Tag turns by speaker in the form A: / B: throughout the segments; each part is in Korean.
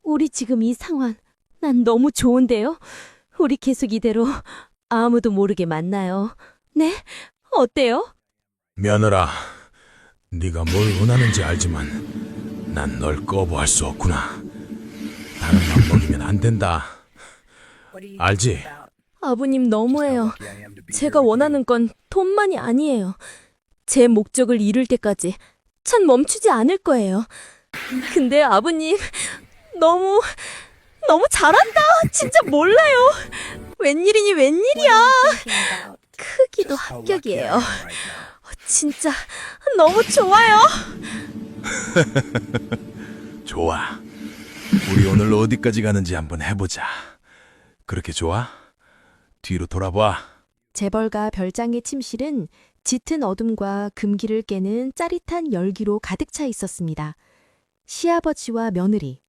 A: 우리 지금 이 상황, 난 너무 좋은데요? 우리 계속 이대로 아무도 모르게 만나요. 네? 어때요?
B: 며느라, 네가 뭘 원하는지 알지만 난 널 거부할 수 없구나. 다른 맘 먹이면 안 된다. 알지?
A: 아버님 너무해요. 제가 원하는 건 돈만이 아니에요. 제 목적을 이룰 때까지 전 멈추지 않을 거예요. 근데 아버님, 너무 잘한다. 진짜 몰라요. 웬일이니 웬일이야. 크기도 합격이에요. 진짜 너무 좋아요.
B: 좋아. 우리 오늘 어디까지 가는지 한번 해보자. 그렇게 좋아? 뒤로 돌아봐.
A: 재벌가 별장의 침실은 짙은 어둠과 금기를 깨는 짜릿한 열기로 가득 차 있었습니다. 시아버지와 며느리,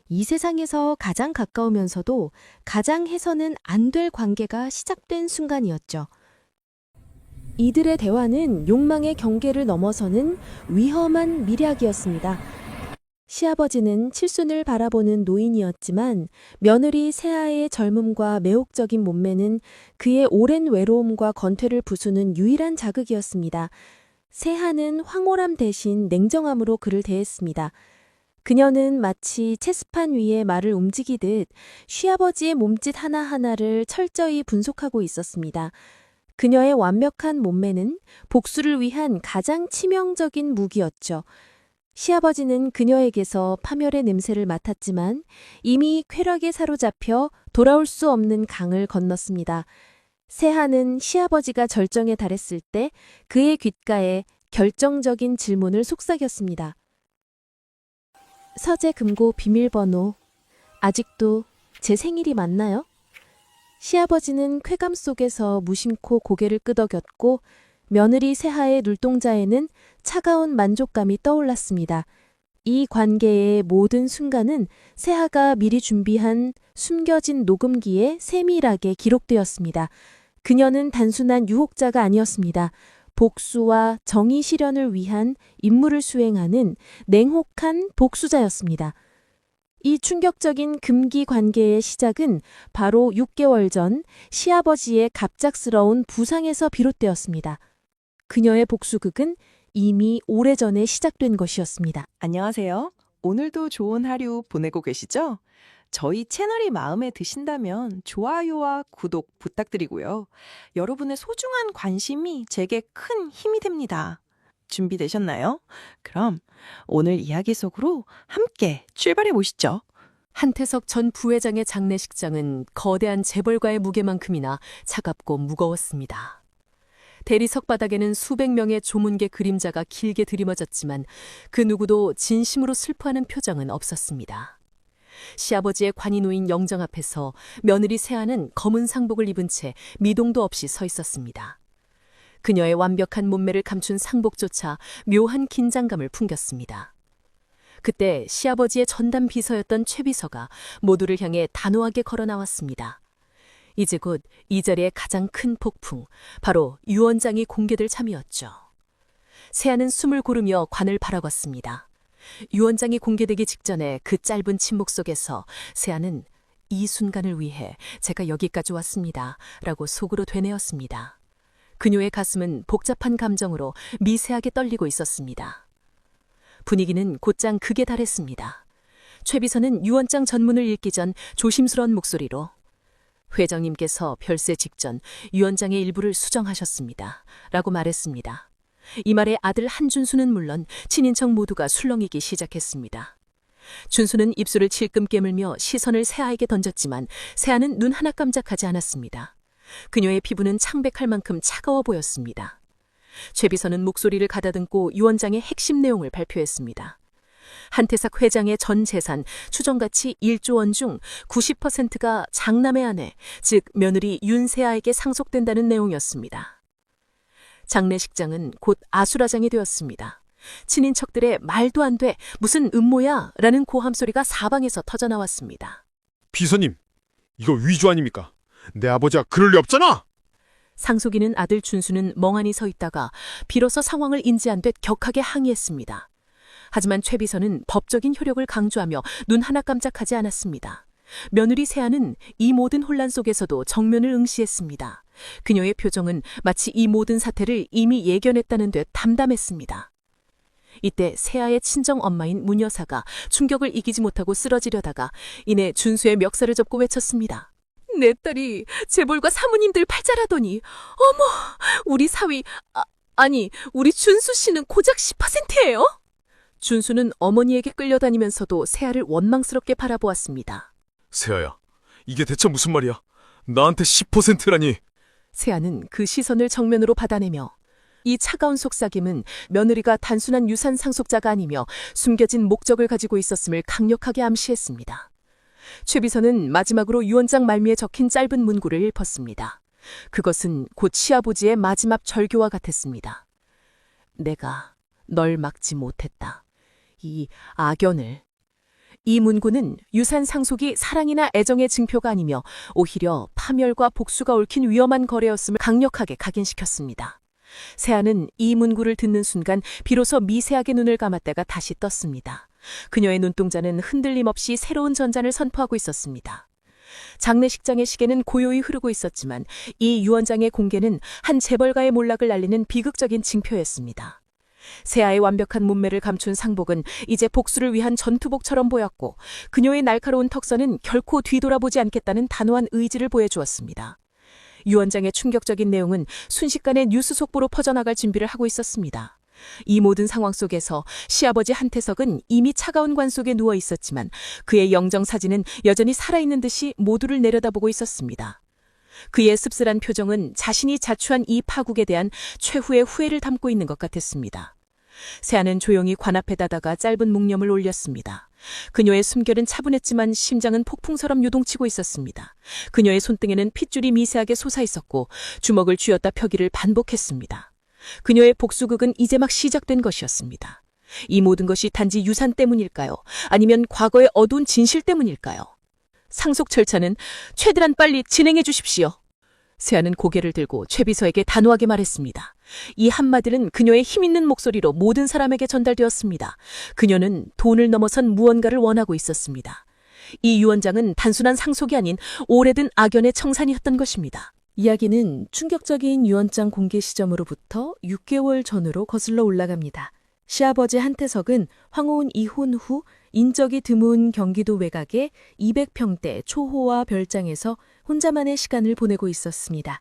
A: 이 세상에서 가장 가까우면서도 가장 해서는 안 될 관계가 시작된 순간이었죠. 이들의 대화는 욕망의 경계를 넘어서는 위험한 밀약이었습니다. 시아버지는 칠순을 바라보는 노인이었지만 며느리 세아의 젊음과 매혹적인 몸매는 그의 오랜 외로움과 건퇴를 부수는 유일한 자극이었습니다. 세아는 황홀함 대신 냉정함으로 그를 대했습니다. 그녀는 마치 체스판 위에 말을 움직이듯 시아버지의 몸짓 하나하나를 철저히 분석하고 있었습니다. 그녀의 완벽한 몸매는 복수를 위한 가장 치명적인 무기였죠. 시아버지는 그녀에게서 파멸의 냄새를 맡았지만 이미 쾌락에 사로잡혀 돌아올 수 없는 강을 건넜습니다. 세하는 시아버지가 절정에 달했을 때 그의 귓가에 결정적인 질문을 속삭였습니다. 서재 금고 비밀번호, 아직도 제 생일이 맞나요? 시아버지는 쾌감 속에서 무심코 고개를 끄덕였고 며느리 세하의 눈동자에는 차가운 만족감이 떠올랐습니다. 이 관계의 모든 순간은 세하가 미리 준비한 숨겨진 녹음기에 세밀하게 기록되었습니다. 그녀는 단순한 유혹자가 아니었습니다. 복수와 정의 실현을 위한 임무를 수행하는 냉혹한 복수자였습니다. 이 충격적인 금기 관계의 시작은 바로 6개월 전 시아버지의 갑작스러운 부상에서 비롯되었습니다. 그녀의 복수극은 이미 오래전에 시작된 것이었습니다.
C: 안녕하세요. 오늘도 좋은 하루 보내고 계시죠? 저희 채널이 마음에 드신다면 좋아요와 구독 부탁드리고요. 여러분의 소중한 관심이 제게 큰 힘이 됩니다. 준비되셨나요? 그럼 오늘 이야기 속으로 함께 출발해 보시죠.
D: 한태석 전 부회장의 장례식장은 거대한 재벌가의 무게만큼이나 차갑고 무거웠습니다. 대리석 바닥에는 수백 명의 조문계 그림자가 길게 들이머졌지만 그 누구도 진심으로 슬퍼하는 표정은 없었습니다. 시아버지의 관이 놓인 영정 앞에서 며느리 세아는 검은 상복을 입은 채 미동도 없이 서 있었습니다. 그녀의 완벽한 몸매를 감춘 상복조차 묘한 긴장감을 풍겼습니다. 그때 시아버지의 전담 비서였던 최 비서가 모두를 향해 단호하게 걸어 나왔습니다. 이제 곧 이 자리의 가장 큰 폭풍, 바로 유 원장이 공개될 참이었죠. 세아는 숨을 고르며 관을 바라봤습니다. 유 원장이 공개되기 직전에 그 짧은 침묵 속에서 세아는 이 순간을 위해 제가 여기까지 왔습니다. 라고 속으로 되뇌었습니다. 그녀의 가슴은 복잡한 감정으로 미세하게 떨리고 있었습니다. 분위기는 곧장 극에 달했습니다. 최 비서는 유 원장 전문을 읽기 전 조심스러운 목소리로 회장님께서 별세 직전 유 원장의 일부를 수정하셨습니다. 라고 말했습니다. 이 말에 아들 한준수는 물론 친인척 모두가 술렁이기 시작했습니다. 준수는 입술을 질끔 깨물며 시선을 세아에게 던졌지만 세아는 눈 하나 깜짝하지 않았습니다. 그녀의 피부는 창백할 만큼 차가워 보였습니다. 최 비서는 목소리를 가다듬고 유 원장의 핵심 내용을 발표했습니다. 한태석 회장의 전 재산 추정가치 1조 원 중 90%가 장남의 아내, 즉 며느리 윤세아에게 상속된다는 내용이었습니다. 장례식장은 곧 아수라장이 되었습니다. 친인척들의 말도 안 돼, 무슨 음모야? 라는 고함 소리가 사방에서 터져나왔습니다.
E: 비서님, 이거 위조 아닙니까? 내 아버지가 그럴 리 없잖아!
D: 상속인은 아들 준수는 멍하니 서 있다가 비로소 상황을 인지한 듯 격하게 항의했습니다. 하지만 최 비서는 법적인 효력을 강조하며 눈 하나 깜짝하지 않았습니다. 며느리 세아는 이 모든 혼란 속에서도 정면을 응시했습니다. 그녀의 표정은 마치 이 모든 사태를 이미 예견했다는 듯 담담했습니다. 이때 세아의 친정 엄마인 문 여사가 충격을 이기지 못하고 쓰러지려다가 이내 준수의 멱살을 접고 외쳤습니다. 내 딸이 재벌과 사모님들 팔자라더니 어머, 우리 사위, 아니 우리 준수 씨는 고작 10%예요? 준수는 어머니에게 끌려다니면서도 세아를 원망스럽게 바라보았습니다.
E: 세아야, 이게 대체 무슨 말이야? 나한테 10%라니.
D: 세아는 그 시선을 정면으로 받아내며 이 차가운 속삭임은 며느리가 단순한 유산 상속자가 아니며 숨겨진 목적을 가지고 있었음을 강력하게 암시했습니다. 최 비서는 마지막으로 유언장 말미에 적힌 짧은 문구를 읊었습니다. 그것은 곧 시아버지의 마지막 절교와 같았습니다. 내가 널 막지 못했다. 이 악연을. 이 문구는 유산 상속이 사랑이나 애정의 증표가 아니며 오히려 파멸과 복수가 얽힌 위험한 거래였음을 강력하게 각인시켰습니다. 세아는 이 문구를 듣는 순간 비로소 미세하게 눈을 감았다가 다시 떴습니다. 그녀의 눈동자는 흔들림 없이 새로운 전잔을 선포하고 있었습니다. 장례식장의 시계는 고요히 흐르고 있었지만 이 유언장의 공개는 한 재벌가의 몰락을 알리는 비극적인 징표였습니다. 세아의 완벽한 몸매를 감춘 상복은 이제 복수를 위한 전투복처럼 보였고 그녀의 날카로운 턱선은 결코 뒤돌아보지 않겠다는 단호한 의지를 보여주었습니다. 유언장의 충격적인 내용은 순식간에 뉴스 속보로 퍼져나갈 준비를 하고 있었습니다. 이 모든 상황 속에서 시아버지 한태석은 이미 차가운 관 속에 누워 있었지만 그의 영정사진은 여전히 살아있는 듯이 모두를 내려다보고 있었습니다. 그의 씁쓸한 표정은 자신이 자초한 이 파국에 대한 최후의 후회를 담고 있는 것 같았습니다. 세아는 조용히 관 앞에다가 짧은 묵념을 올렸습니다. 그녀의 숨결은 차분했지만 심장은 폭풍처럼 요동치고 있었습니다. 그녀의 손등에는 핏줄이 미세하게 솟아있었고 주먹을 쥐었다 펴기를 반복했습니다. 그녀의 복수극은 이제 막 시작된 것이었습니다. 이 모든 것이 단지 유산 때문일까요? 아니면 과거의 어두운 진실 때문일까요? 상속 절차는 최대한 빨리 진행해 주십시오. 세아는 고개를 들고 최 비서에게 단호하게 말했습니다. 이 한마디는 그녀의 힘있는 목소리로 모든 사람에게 전달되었습니다. 그녀는 돈을 넘어선 무언가를 원하고 있었습니다. 이 유언장은 단순한 상속이 아닌 오래된 악연의 청산이었던 것입니다. 이야기는 충격적인 유언장 공개 시점으로부터 6개월 전으로 거슬러 올라갑니다. 시아버지 한태석은 황호은 이혼 후 인적이 드문 경기도 외곽의 200평대 초호화 별장에서 혼자만의 시간을 보내고 있었습니다.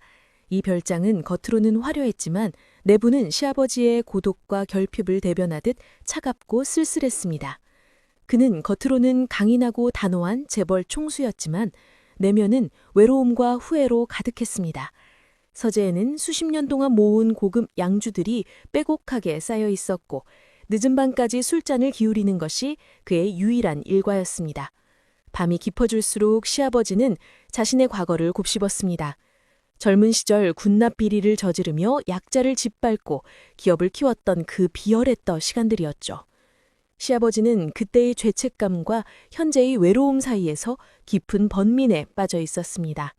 D: 이 별장은 겉으로는 화려했지만 내부는 시아버지의 고독과 결핍을 대변하듯 차갑고 쓸쓸했습니다. 그는 겉으로는 강인하고 단호한 재벌 총수였지만 내면은 외로움과 후회로 가득했습니다. 서재에는 수십 년 동안 모은 고급 양주들이 빼곡하게 쌓여 있었고 늦은 밤까지 술잔을 기울이는 것이 그의 유일한 일과였습니다. 밤이 깊어질수록 시아버지는 자신의 과거를 곱씹었습니다. 젊은 시절 군납 비리를 저지르며 약자를 짓밟고 기업을 키웠던 그 비열했던 시간들이었죠. 시아버지는 그때의 죄책감과 현재의 외로움 사이에서 깊은 번민에 빠져 있었습니다.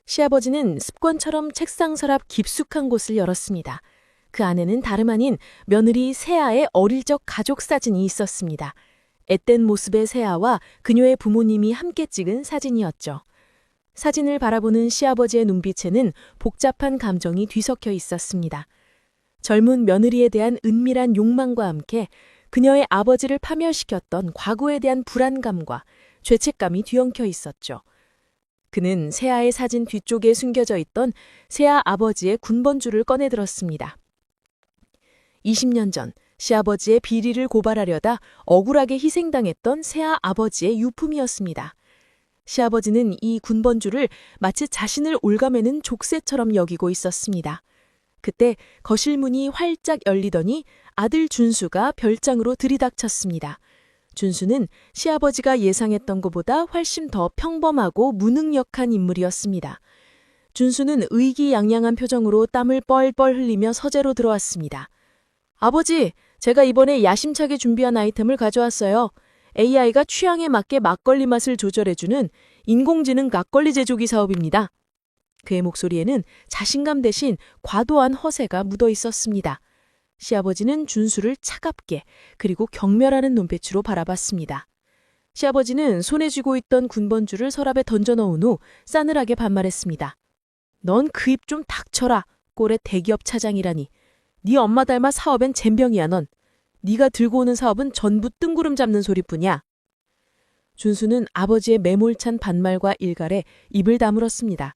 D: 시아버지는 습관처럼 책상 서랍 깊숙한 곳을 열었습니다. 그 안에는 다름 아닌 며느리 세아의 어릴 적 가족 사진이 있었습니다. 앳된 모습의 세아와 그녀의 부모님이 함께 찍은 사진이었죠. 사진을 바라보는 시아버지의 눈빛에는 복잡한 감정이 뒤섞여 있었습니다. 젊은 며느리에 대한 은밀한 욕망과 함께 그녀의 아버지를 파멸시켰던 과거에 대한 불안감과 죄책감이 뒤엉켜 있었죠. 그는 세아의 사진 뒤쪽에 숨겨져 있던 세아 아버지의 군번줄을 꺼내들었습니다. 20년 전 시아버지의 비리를 고발하려다 억울하게 희생당했던 세아 아버지의 유품이었습니다. 시아버지는 이 군번줄을 마치 자신을 올가매는 족쇄처럼 여기고 있었습니다. 그때 거실 문이 활짝 열리더니 아들 준수가 별장으로 들이닥쳤습니다. 준수는 시아버지가 예상했던 것보다 훨씬 더 평범하고 무능력한 인물이었습니다. 준수는 의기양양한 표정으로 땀을 뻘뻘 흘리며 서재로 들어왔습니다. 아버지, 제가 이번에 야심차게 준비한 아이템을 가져왔어요. AI가 취향에 맞게 막걸리 맛을 조절해주는 인공지능 막걸리 제조기 사업입니다. 그의 목소리에는 자신감 대신 과도한 허세가 묻어 있었습니다. 시아버지는 준수를 차갑게 그리고 경멸하는 눈빛으로 바라봤습니다. 시아버지는 손에 쥐고 있던 군번줄을 서랍에 던져 넣은 후 싸늘하게 반말했습니다. 넌 그 입 좀 닥쳐라. 꼴의 대기업 차장이라니. 네 엄마 닮아 사업엔 젬병이야 넌. 네가 들고 오는 사업은 전부 뜬구름 잡는 소리뿐이야. 준수는 아버지의 매몰찬 반말과 일갈에 입을 다물었습니다.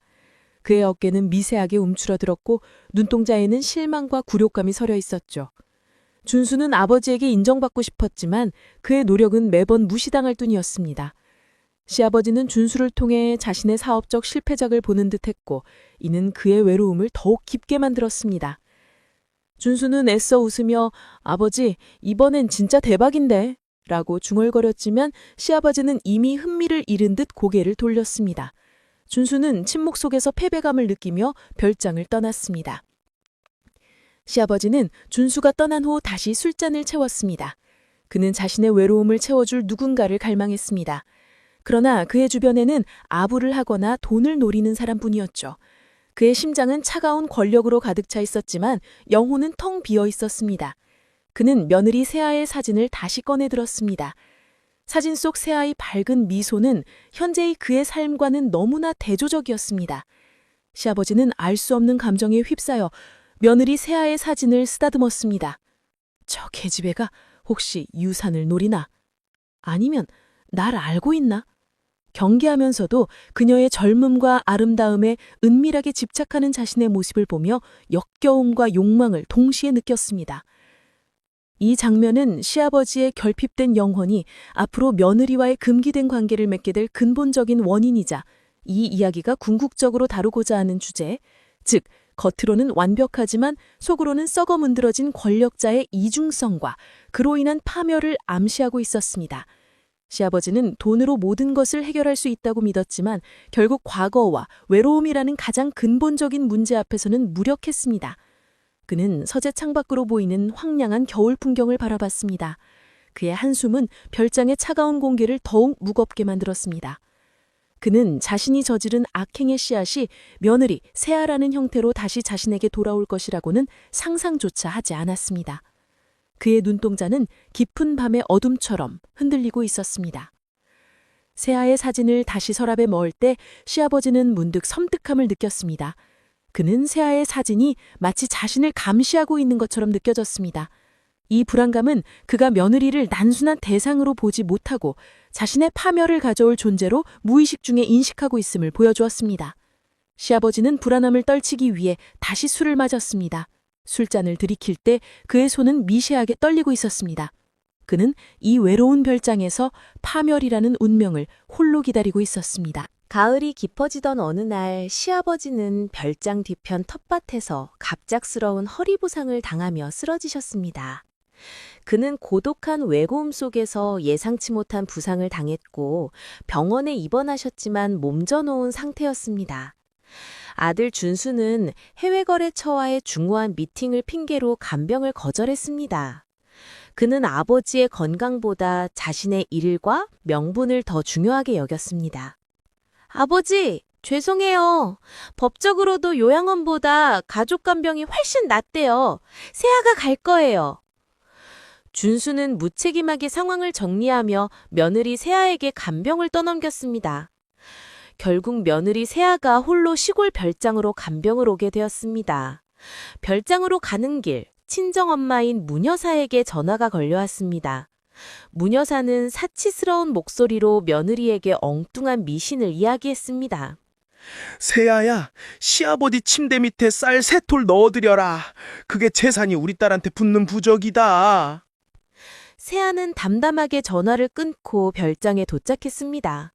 D: 그의 어깨는 미세하게 움츠러들었고 눈동자에는 실망과 굴욕감이 서려 있었죠. 준수는 아버지에게 인정받고 싶었지만 그의 노력은 매번 무시당할 뿐이었습니다. 시아버지는 준수를 통해 자신의 사업적 실패작을 보는 듯했고 이는 그의 외로움을 더욱 깊게 만들었습니다. 준수는 애써 웃으며 아버지 이번엔 진짜 대박인데 라고 중얼거렸지만 시아버지는 이미 흥미를 잃은 듯 고개를 돌렸습니다. 준수는 침묵 속에서 패배감을 느끼며 별장을 떠났습니다. 시아버지는 준수가 떠난 후 다시 술잔을 채웠습니다. 그는 자신의 외로움을 채워줄 누군가를 갈망했습니다. 그러나 그의 주변에는 아부를 하거나 돈을 노리는 사람뿐이었죠. 그의 심장은 차가운 권력으로 가득 차 있었지만 영혼은 텅 비어 있었습니다. 그는 며느리 세아의 사진을 다시 꺼내 들었습니다. 사진 속 세아의 밝은 미소는 현재의 그의 삶과는 너무나 대조적이었습니다. 시아버지는 알 수 없는 감정에 휩싸여 며느리 세아의 사진을 쓰다듬었습니다. 저 계집애가 혹시 유산을 노리나? 아니면 날 알고 있나? 경계하면서도 그녀의 젊음과 아름다움에 은밀하게 집착하는 자신의 모습을 보며 역겨움과 욕망을 동시에 느꼈습니다. 이 장면은 시아버지의 결핍된 영혼이 앞으로 며느리와의 금기된 관계를 맺게 될 근본적인 원인이자 이 이야기가 궁극적으로 다루고자 하는 주제, 즉 겉으로는 완벽하지만 속으로는 썩어 문드러진 권력자의 이중성과 그로 인한 파멸을 암시하고 있었습니다. 시아버지는 돈으로 모든 것을 해결할 수 있다고 믿었지만 결국 과거와 외로움이라는 가장 근본적인 문제 앞에서는 무력했습니다. 그는 서재 창밖으로 보이는 황량한 겨울 풍경을 바라봤습니다. 그의 한숨은 별장의 차가운 공기를 더욱 무겁게 만들었습니다. 그는 자신이 저지른 악행의 씨앗이 며느리 세아라는 형태로 다시 자신에게 돌아올 것이라고는 상상조차 하지 않았습니다. 그의 눈동자는 깊은 밤의 어둠처럼 흔들리고 있었습니다. 세아의 사진을 다시 서랍에 넣을 때 시아버지는 문득 섬뜩함을 느꼈습니다. 그는 세아의 사진이 마치 자신을 감시하고 있는 것처럼 느껴졌습니다. 이 불안감은 그가 며느리를 단순한 대상으로 보지 못하고 자신의 파멸을 가져올 존재로 무의식 중에 인식하고 있음을 보여주었습니다. 시아버지는 불안함을 떨치기 위해 다시 술을 마셨습니다. 술잔을 들이킬 때 그의 손은 미세하게 떨리고 있었습니다. 그는 이 외로운 별장에서 파멸이라는 운명을 홀로 기다리고 있었습니다.
A: 가을이 깊어지던 어느 날 시아버지는 별장 뒤편 텃밭에서 갑작스러운 허리 부상을 당하며 쓰러지셨습니다. 그는 고독한 외로움 속에서 예상치 못한 부상을 당했고 병원에 입원하셨지만 몸져놓은 상태였습니다. 아들 준수는 해외 거래처와의 중요한 미팅을 핑계로 간병을 거절했습니다. 그는 아버지의 건강보다 자신의 일과 명분을 더 중요하게 여겼습니다. 아버지, 죄송해요. 법적으로도 요양원보다 가족 간병이 훨씬 낫대요. 세아가 갈 거예요. 준수는 무책임하게 상황을 정리하며 며느리 세아에게 간병을 떠넘겼습니다. 결국 며느리 세아가 홀로 시골 별장으로 간병을 오게 되었습니다. 별장으로 가는 길, 친정엄마인 무여사에게 전화가 걸려왔습니다. 무여사는 사치스러운 목소리로 며느리에게 엉뚱한 미신을 이야기했습니다.
F: 세아야, 시아버지 침대 밑에 쌀 3톨 넣어드려라. 그게 재산이 우리 딸한테 붙는 부적이다.
A: 세아는 담담하게 전화를 끊고 별장에 도착했습니다.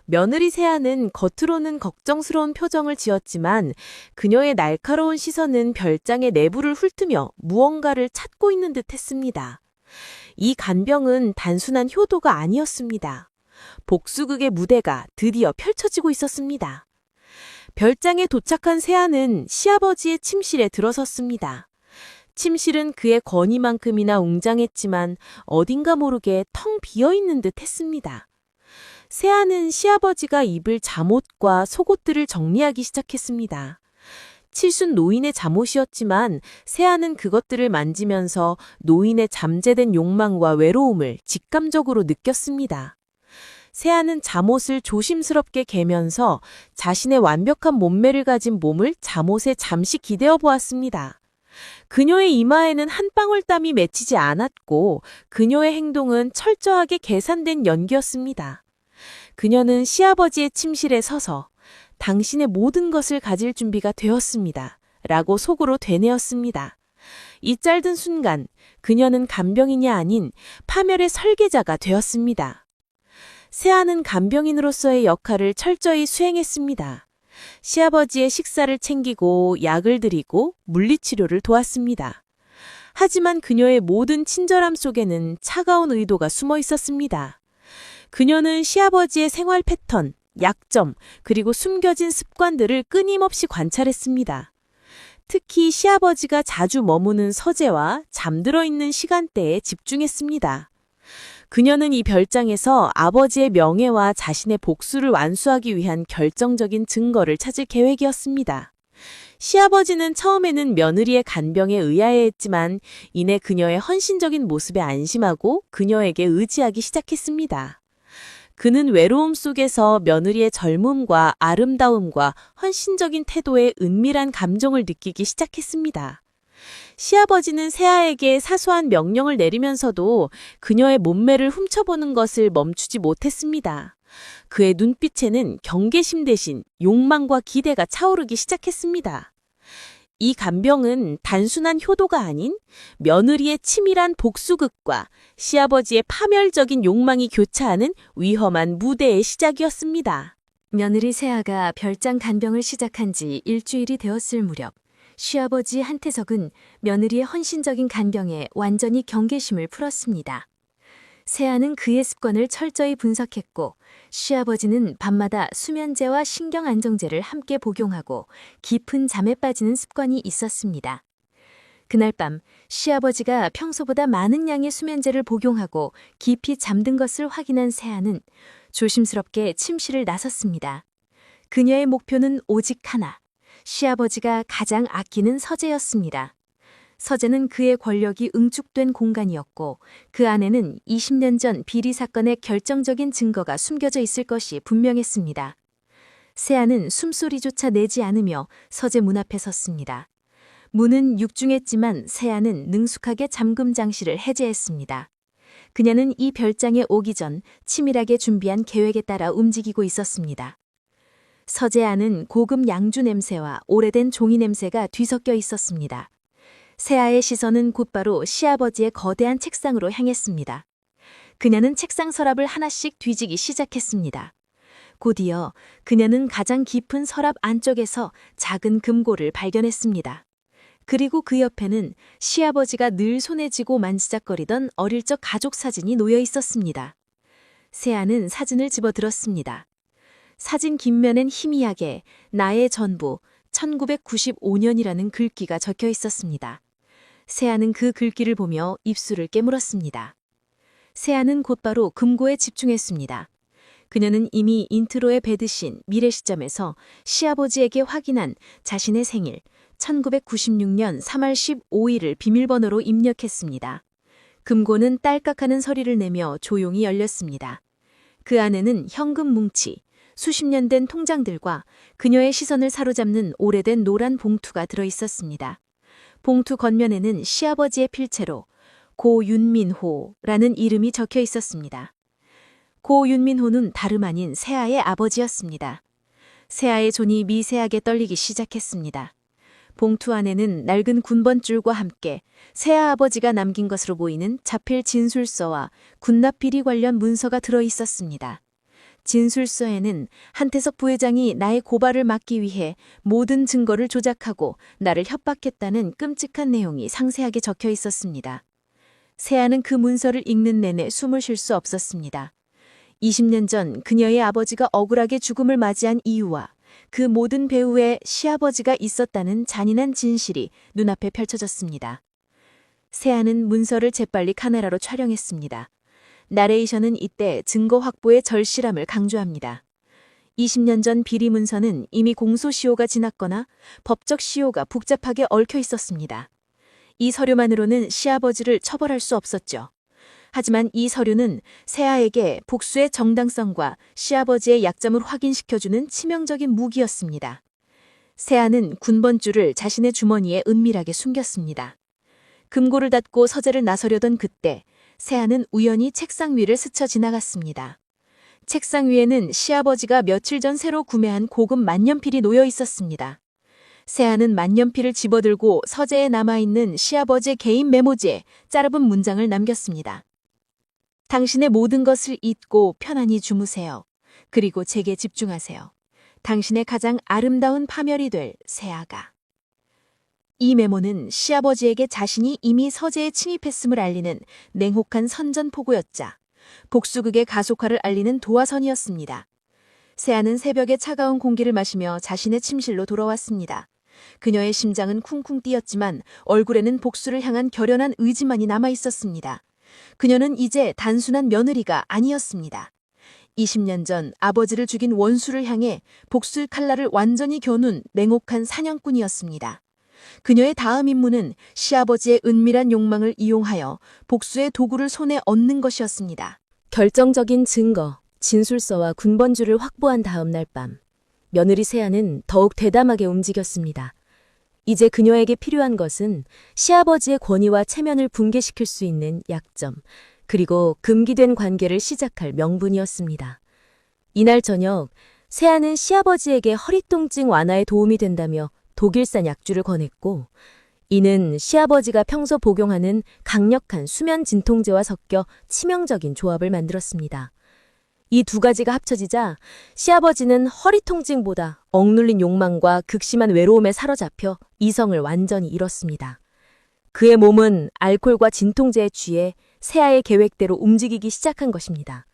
A: 며느리 세아는 겉으로는 걱정스러운 표정을 지었지만 그녀의 날카로운 시선은 별장의 내부를 훑으며 무언가를 찾고 있는 듯 했습니다. 이 간병은 단순한 효도가 아니었습니다. 복수극의 무대가 드디어 펼쳐지고 있었습니다. 별장에 도착한 세아는 시아버지의 침실에 들어섰습니다. 침실은 그의 권위만큼이나 웅장했지만 어딘가 모르게 텅 비어있는 듯 했습니다. 세아는 시아버지가 입을 잠옷과 속옷들을 정리하기 시작했습니다.
D: 칠순 노인의 잠옷이었지만 세아는 그것들을 만지면서 노인의 잠재된 욕망과 외로움을 직감적으로 느꼈습니다. 세아는 잠옷을 조심스럽게 개면서 자신의 완벽한 몸매를 가진 몸을 잠옷에 잠시 기대어 보았습니다. 그녀의 이마에는 한 방울 땀이 맺히지 않았고 그녀의 행동은 철저하게 계산된 연기였습니다. 그녀는 시아버지의 침실에 서서 당신의 모든 것을 가질 준비가 되었습니다. 라고 속으로 되뇌었습니다. 이 짧은 순간 그녀는 간병인이 아닌 파멸의 설계자가 되었습니다. 세아는 간병인으로서의 역할을 철저히 수행했습니다. 시아버지의 식사를 챙기고 약을 드리고 물리치료를 도왔습니다. 하지만 그녀의 모든 친절함 속에는 차가운 의도가 숨어 있었습니다. 그녀는 시아버지의 생활 패턴, 약점, 그리고 숨겨진 습관들을 끊임없이 관찰했습니다. 특히 시아버지가 자주 머무는 서재와 잠들어 있는 시간대에 집중했습니다. 그녀는 이 별장에서 아버지의 명예와 자신의 복수를 완수하기 위한 결정적인 증거를 찾을 계획이었습니다. 시아버지는 처음에는 며느리의 간병에 의아해했지만 이내 그녀의 헌신적인 모습에 안심하고 그녀에게 의지하기 시작했습니다. 그는 외로움 속에서 며느리의 젊음과 아름다움과 헌신적인 태도에 은밀한 감정을 느끼기 시작했습니다. 시아버지는 세아에게 사소한 명령을 내리면서도 그녀의 몸매를 훔쳐보는 것을 멈추지 못했습니다. 그의 눈빛에는 경계심 대신 욕망과 기대가 차오르기 시작했습니다. 이 간병은 단순한 효도가 아닌 며느리의 치밀한 복수극과 시아버지의 파멸적인 욕망이 교차하는 위험한 무대의 시작이었습니다.
A: 며느리 세아가 별장 간병을 시작한 지 일주일이 되었을 무렵 시아버지 한태석은 며느리의 헌신적인 간병에 완전히 경계심을 풀었습니다. 세아는 그의 습관을 철저히 분석했고 시아버지는 밤마다 수면제와 신경안정제를 함께 복용하고 깊은 잠에 빠지는 습관이 있었습니다. 그날 밤 시아버지가 평소보다 많은 양의 수면제를 복용하고 깊이 잠든 것을 확인한 세아는 조심스럽게 침실을 나섰습니다. 그녀의 목표는 오직 하나, 시아버지가 가장 아끼는 서재였습니다. 서재는 그의 권력이 응축된 공간이었고 그 안에는 20년 전 비리 사건의 결정적인 증거가 숨겨져 있을 것이 분명했습니다. 세아는 숨소리조차 내지 않으며 서재 문 앞에 섰습니다. 문은 육중했지만 세아는 능숙하게 잠금 장치를 해제했습니다. 그녀는 이 별장에 오기 전 치밀하게 준비한 계획에 따라 움직이고 있었습니다. 서재 안은 고급 양주 냄새와 오래된 종이 냄새가 뒤섞여 있었습니다. 세아의 시선은 곧바로 시아버지의 거대한 책상으로 향했습니다. 그녀는 책상 서랍을 하나씩 뒤지기 시작했습니다. 곧이어 그녀는 가장 깊은 서랍 안쪽에서 작은 금고를 발견했습니다. 그리고 그 옆에는 시아버지가 늘 손에 쥐고 만지작거리던 어릴 적 가족 사진이 놓여 있었습니다. 세아는 사진을 집어들었습니다. 사진 뒷면엔 희미하게 나의 전부 1995년이라는 글귀가 적혀 있었습니다. 세아는 그 글귀를 보며 입술을 깨물었습니다. 세아는 곧바로 금고에 집중했습니다. 그녀는 이미 인트로에 배드신 미래 시점에서 시아버지에게 확인한 자신의 생일 1996년 3월 15일을 비밀번호로 입력했습니다. 금고는 딸깍하는 소리를 내며 조용히 열렸습니다. 그 안에는 현금 뭉치, 수십 년 된 통장들과 그녀의 시선을 사로잡는 오래된 노란 봉투가 들어 있었습니다. 봉투 겉면에는 시아버지의 필체로 고윤민호라는 이름이 적혀 있었습니다. 고윤민호는 다름 아닌 세아의 아버지였습니다. 세아의 손이 미세하게 떨리기 시작했습니다. 봉투 안에는 낡은 군번줄과 함께 세아 아버지가 남긴 것으로 보이는 자필 진술서와 군납비리 관련 문서가 들어 있었습니다. 진술서에는 한태석 부회장이 나의 고발을 막기 위해 모든 증거를 조작하고 나를 협박했다는 끔찍한 내용이 상세하게 적혀 있었습니다. 세아는 그 문서를 읽는 내내 숨을 쉴 수 없었습니다. 20년 전 그녀의 아버지가 억울하게 죽음을 맞이한 이유와 그 모든 배후에 시아버지가 있었다는 잔인한 진실이 눈앞에 펼쳐졌습니다. 세아는 문서를 재빨리 카메라로 촬영했습니다. 나레이션은 이때 증거 확보의 절실함을 강조합니다. 20년 전 비리 문서는 이미 공소시효가 지났거나 법적 시효가 복잡하게 얽혀 있었습니다. 이 서류만으로는 시아버지를 처벌할 수 없었죠. 하지만 이 서류는 세아에게 복수의 정당성과 시아버지의 약점을 확인시켜주는 치명적인 무기였습니다. 세아는 군번줄을 자신의 주머니에 은밀하게 숨겼습니다. 금고를 닫고 서재를 나서려던 그때 세아는 우연히 책상 위를 스쳐 지나갔습니다. 책상 위에는 시아버지가 며칠 전 새로 구매한 고급 만년필이 놓여 있었습니다. 세아는 만년필을 집어들고 서재에 남아있는 시아버지의 개인 메모지에 짧은 문장을 남겼습니다. 당신의 모든 것을 잊고 편안히 주무세요. 그리고 제게 집중하세요. 당신의 가장 아름다운 파멸이 될 세아가. 이 메모는 시아버지에게 자신이 이미 서재에 침입했음을 알리는 냉혹한 선전포고였자 복수극의 가속화를 알리는 도화선이었습니다. 세아는 새벽에 차가운 공기를 마시며 자신의 침실로 돌아왔습니다. 그녀의 심장은 쿵쿵 뛰었지만 얼굴에는 복수를 향한 결연한 의지만이 남아 있었습니다. 그녀는 이제 단순한 며느리가 아니었습니다. 20년 전 아버지를 죽인 원수를 향해 복수의 칼날을 완전히 겨눈 냉혹한 사냥꾼이었습니다. 그녀의 다음 임무는 시아버지의 은밀한 욕망을 이용하여 복수의 도구를 손에 얻는 것이었습니다.
D: 결정적인 증거, 진술서와 군번줄을 확보한 다음 날 밤, 며느리 세아는 더욱 대담하게 움직였습니다. 이제 그녀에게 필요한 것은 시아버지의 권위와 체면을 붕괴시킬 수 있는 약점, 그리고 금기된 관계를 시작할 명분이었습니다. 이날 저녁, 세아는 시아버지에게 허리통증 완화에 도움이 된다며 독일산 약주를 권했고, 이는 시아버지가 평소 복용하는 강력한 수면 진통제와 섞여 치명적인 조합을 만들었습니다. 이 두 가지가 합쳐지자 시아버지는 허리 통증보다 억눌린 욕망과 극심한 외로움에 사로잡혀 이성을 완전히 잃었습니다. 그의 몸은 알코올과 진통제에 취해 세아의 계획대로 움직이기 시작한 것입니다.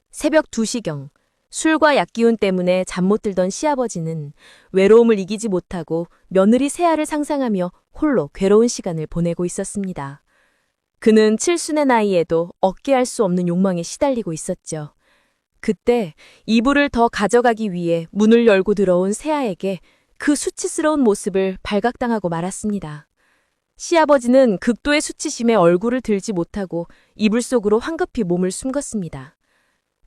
D: 새벽 2시경, 술과 약기운 때문에 잠 못 들던 시아버지는 외로움을 이기지 못하고 며느리 세아를 상상하며 홀로 괴로운 시간을 보내고 있었습니다. 그는 칠순의 나이에도 억제할 수 없는 욕망에 시달리고 있었죠. 그때 이불을 더 가져가기 위해 문을 열고 들어온 세아에게 그 수치스러운 모습을 발각당하고 말았습니다. 시아버지는 극도의 수치심에 얼굴을 들지 못하고 이불 속으로 황급히 몸을 숨겼습니다.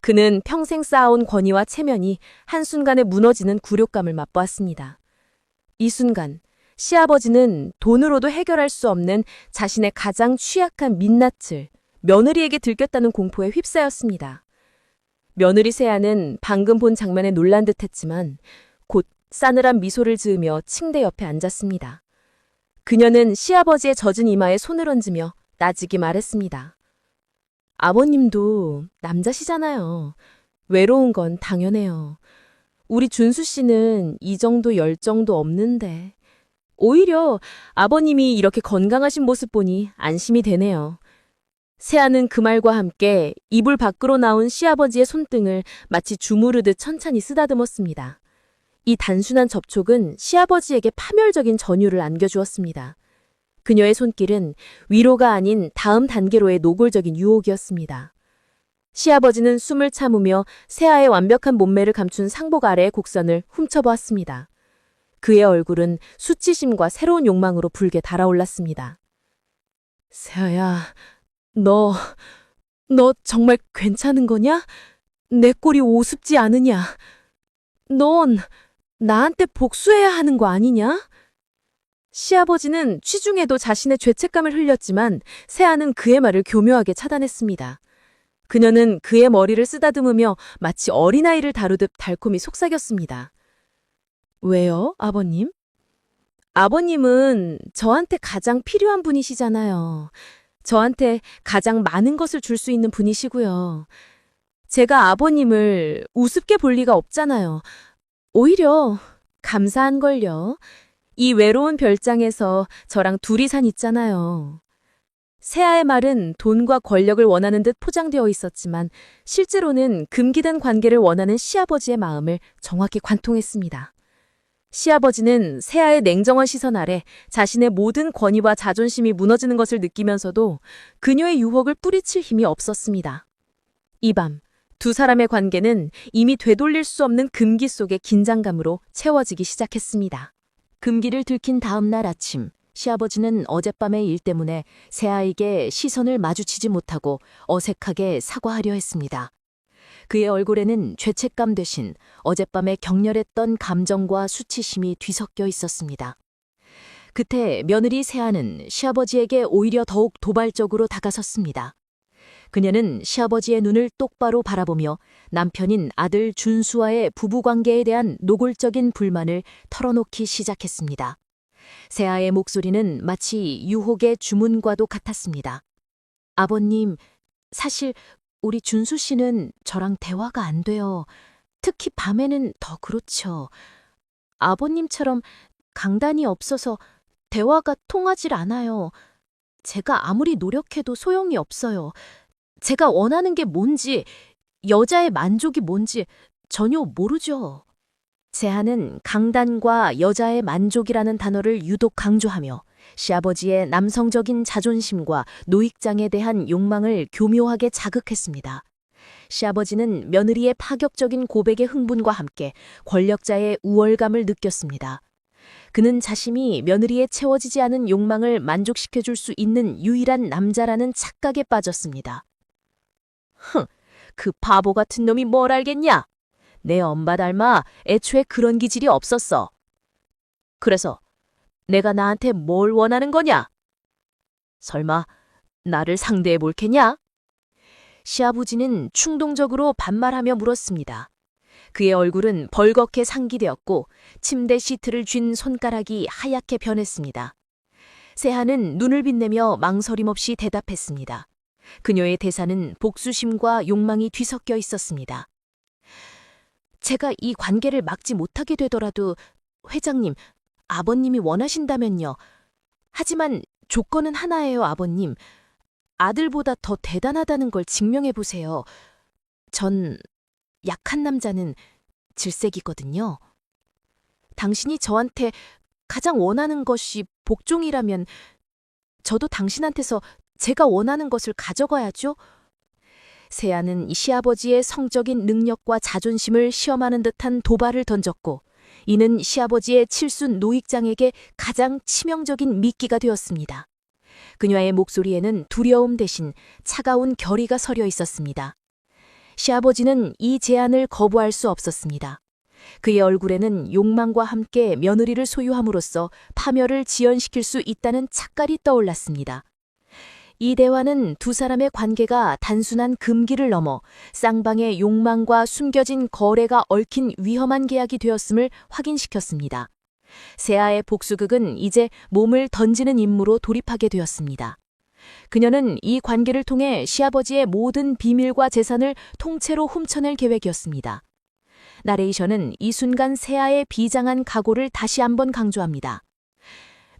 D: 그는 평생 쌓아온 권위와 체면이 한순간에 무너지는 굴욕감을 맛보았습니다. 이 순간 시아버지는 돈으로도 해결할 수 없는 자신의 가장 취약한 민낯을 며느리에게 들켰다는 공포에 휩싸였습니다. 며느리 세아는 방금 본 장면에 놀란 듯했지만 곧 싸늘한 미소를 지으며 침대 옆에 앉았습니다. 그녀는 시아버지의 젖은 이마에 손을 얹으며 나직이 말했습니다. 아버님도 남자시잖아요. 외로운 건 당연해요. 우리 준수 씨는 이 정도 열정도 없는데. 오히려 아버님이 이렇게 건강하신 모습 보니 안심이 되네요. 세아는 그 말과 함께 이불 밖으로 나온 시아버지의 손등을 마치 주무르듯 천천히 쓰다듬었습니다. 이 단순한 접촉은 시아버지에게 파멸적인 전율을 안겨주었습니다. 그녀의 손길은 위로가 아닌 다음 단계로의 노골적인 유혹이었습니다. 시아버지는 숨을 참으며 세아의 완벽한 몸매를 감춘 상복 아래의 곡선을 훔쳐보았습니다. 그의 얼굴은 수치심과 새로운 욕망으로 붉게 달아올랐습니다. 세아야, 너 정말 괜찮은 거냐? 내 꼴이 우습지 않으냐? 넌 나한테 복수해야 하는 거 아니냐? 시아버지는 취중에도 자신의 죄책감을 흘렸지만 세아는 그의 말을 교묘하게 차단했습니다. 그녀는 그의 머리를 쓰다듬으며 마치 어린아이를 다루듯 달콤히 속삭였습니다. 왜요, 아버님? 아버님은 저한테 가장 필요한 분이시잖아요. 저한테 가장 많은 것을 줄 수 있는 분이시고요. 제가 아버님을 우습게 볼 리가 없잖아요. 오히려 감사한걸요. 이 외로운 별장에서 저랑 둘이 산 있잖아요. 세아의 말은 돈과 권력을 원하는 듯 포장되어 있었지만 실제로는 금기된 관계를 원하는 시아버지의 마음을 정확히 관통했습니다. 시아버지는 세아의 냉정한 시선 아래 자신의 모든 권위와 자존심이 무너지는 것을 느끼면서도 그녀의 유혹을 뿌리칠 힘이 없었습니다. 이 밤 두 사람의 관계는 이미 되돌릴 수 없는 금기 속의 긴장감으로 채워지기 시작했습니다. 금기를 들킨 다음 날 아침, 시아버지는 어젯밤의 일 때문에 새아이에게 시선을 마주치지 못하고 어색하게 사과하려 했습니다. 그의 얼굴에는 죄책감 대신 어젯밤에 격렬했던 감정과 수치심이 뒤섞여 있었습니다. 그때 며느리 세아는 시아버지에게 오히려 더욱 도발적으로 다가섰습니다. 그녀는 시아버지의 눈을 똑바로 바라보며 남편인 아들 준수와의 부부관계에 대한 노골적인 불만을 털어놓기 시작했습니다. 세아의 목소리는 마치 유혹의 주문과도 같았습니다. 아버님, 사실 우리 준수 씨는 저랑 대화가 안 돼요. 특히 밤에는 더 그렇죠. 아버님처럼 강단이 없어서 대화가 통하질 않아요. 제가 아무리 노력해도 소용이 없어요. 제가 원하는 게 뭔지, 여자의 만족이 뭔지 전혀 모르죠. 세아는 강단과 여자의 만족이라는 단어를 유독 강조하며 시아버지의 남성적인 자존심과 노익장에 대한 욕망을 교묘하게 자극했습니다. 시아버지는 며느리의 파격적인 고백의 흥분과 함께 권력자의 우월감을 느꼈습니다. 그는 자신이 며느리의 채워지지 않은 욕망을 만족시켜줄 수 있는 유일한 남자라는 착각에 빠졌습니다. 그 바보 같은 놈이 뭘 알겠냐? 내 엄마 닮아 애초에 그런 기질이 없었어. 그래서 내가 나한테 뭘 원하는 거냐? 설마 나를 상대해 볼 게냐? 시아버지는 충동적으로 반말하며 물었습니다. 그의 얼굴은 벌겋게 상기되었고 침대 시트를 쥔 손가락이 하얗게 변했습니다. 세아는 눈을 빛내며 망설임 없이 대답했습니다. 그녀의 대사는 복수심과 욕망이 뒤섞여 있었습니다. 제가 이 관계를 막지 못하게 되더라도 회장님, 아버님이 원하신다면요. 하지만 조건은 하나예요, 아버님. 아들보다 더 대단하다는 걸 증명해 보세요. 전 약한 남자는 질색이거든요. 당신이 저한테 가장 원하는 것이 복종이라면 저도 당신한테서 제가 원하는 것을 가져가야죠. 세아는 이 시아버지의 성적인 능력과 자존심을 시험하는 듯한 도발을 던졌고 이는 시아버지의 칠순 노익장에게 가장 치명적인 미끼가 되었습니다. 그녀의 목소리에는 두려움 대신 차가운 결의가 서려 있었습니다. 시아버지는 이 제안을 거부할 수 없었습니다. 그의 얼굴에는 욕망과 함께 며느리를 소유함으로써 파멸을 지연시킬 수 있다는 착각이 떠올랐습니다. 이 대화는 두 사람의 관계가 단순한 금기를 넘어 쌍방의 욕망과 숨겨진 거래가 얽힌 위험한 계약이 되었음을 확인시켰습니다. 세아의 복수극은 이제 몸을 던지는 임무로 돌입하게 되었습니다. 그녀는 이 관계를 통해 시아버지의 모든 비밀과 재산을 통째로 훔쳐낼 계획이었습니다. 나레이션은 이 순간 세아의 비장한 각오를 다시 한번 강조합니다.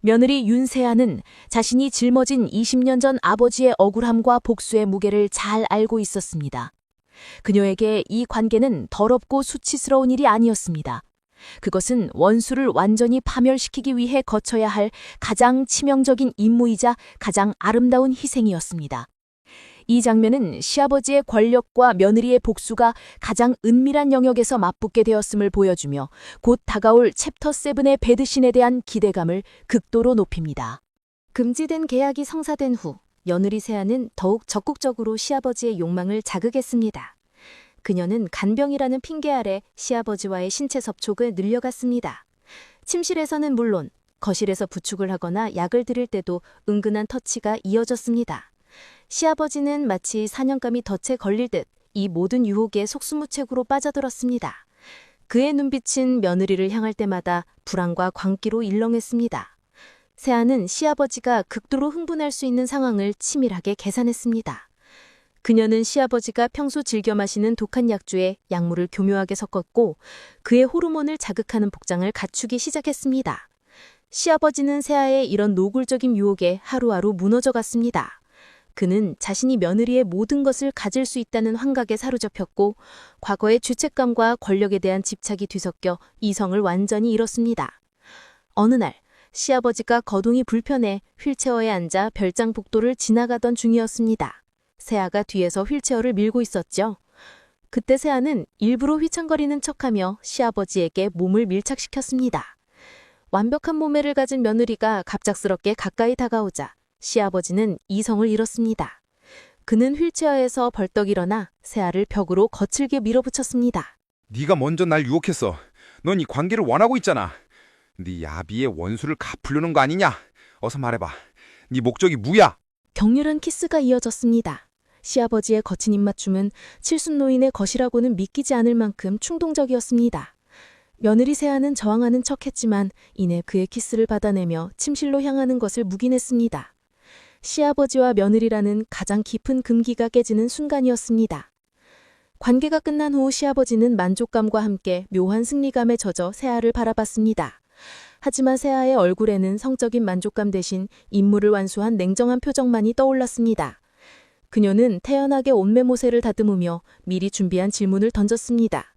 D: 며느리 윤세아는 자신이 짊어진 20년 전 아버지의 억울함과 복수의 무게를 잘 알고 있었습니다. 그녀에게 이 관계는 더럽고 수치스러운 일이 아니었습니다. 그것은 원수를 완전히 파멸시키기 위해 거쳐야 할 가장 치명적인 임무이자 가장 아름다운 희생이었습니다. 이 장면은 시아버지의 권력과 며느리의 복수가 가장 은밀한 영역에서 맞붙게 되었음을 보여주며 곧 다가올 챕터 7의 배드신에 대한 기대감을 극도로 높입니다.
A: 금지된 계약이 성사된 후 며느리 세아는 더욱 적극적으로 시아버지의 욕망을 자극했습니다. 그녀는 간병이라는 핑계 아래 시아버지와의 신체 접촉을 늘려갔습니다. 침실에서는 물론 거실에서 부축을 하거나 약을 드릴 때도 은근한 터치가 이어졌습니다. 시아버지는 마치 사냥감이 덫에 걸릴 듯 이 모든 유혹에 속수무책으로 빠져들었습니다. 그의 눈빛은 며느리를 향할 때마다 불안과 광기로 일렁했습니다. 세아는 시아버지가 극도로 흥분할 수 있는 상황을 치밀하게 계산했습니다. 그녀는 시아버지가 평소 즐겨 마시는 독한 약주에 약물을 교묘하게 섞었고 그의 호르몬을 자극하는 복장을 갖추기 시작했습니다. 시아버지는 세아의 이런 노골적인 유혹에 하루하루 무너져갔습니다. 그는 자신이 며느리의 모든 것을 가질 수 있다는 환각에 사로잡혔고 과거의 죄책감과 권력에 대한 집착이 뒤섞여 이성을 완전히 잃었습니다. 어느 날 시아버지가 거동이 불편해 휠체어에 앉아 별장 복도를 지나가던 중이었습니다. 세아가 뒤에서 휠체어를 밀고 있었죠. 그때 세아는 일부러 휘청거리는 척하며 시아버지에게 몸을 밀착시켰습니다. 완벽한 몸매를 가진 며느리가 갑작스럽게 가까이 다가오자 시아버지는 이성을 잃었습니다. 그는 휠체어에서 벌떡 일어나 세아를 벽으로 거칠게 밀어붙였습니다.
E: 네가 먼저 날 유혹했어. 넌 이 관계를 원하고 있잖아. 네 야비의 원수를 갚으려는 거 아니냐? 어서 말해봐. 네 목적이 뭐야?
A: 격렬한 키스가 이어졌습니다. 시아버지의 거친 입맞춤은 칠순 노인의 것이라고는 믿기지 않을 만큼 충동적이었습니다. 며느리 세아는 저항하는 척했지만 이내 그의 키스를 받아내며 침실로 향하는 것을 묵인했습니다. 시아버지와 며느리라는 가장 깊은 금기가 깨지는 순간이었습니다. 관계가 끝난 후 시아버지는 만족감과 함께 묘한 승리감에 젖어 세아를 바라봤습니다. 하지만 세아의 얼굴에는 성적인 만족감 대신 임무를 완수한 냉정한 표정만이 떠올랐습니다. 그녀는 태연하게 옷매모새를 다듬으며 미리 준비한 질문을 던졌습니다.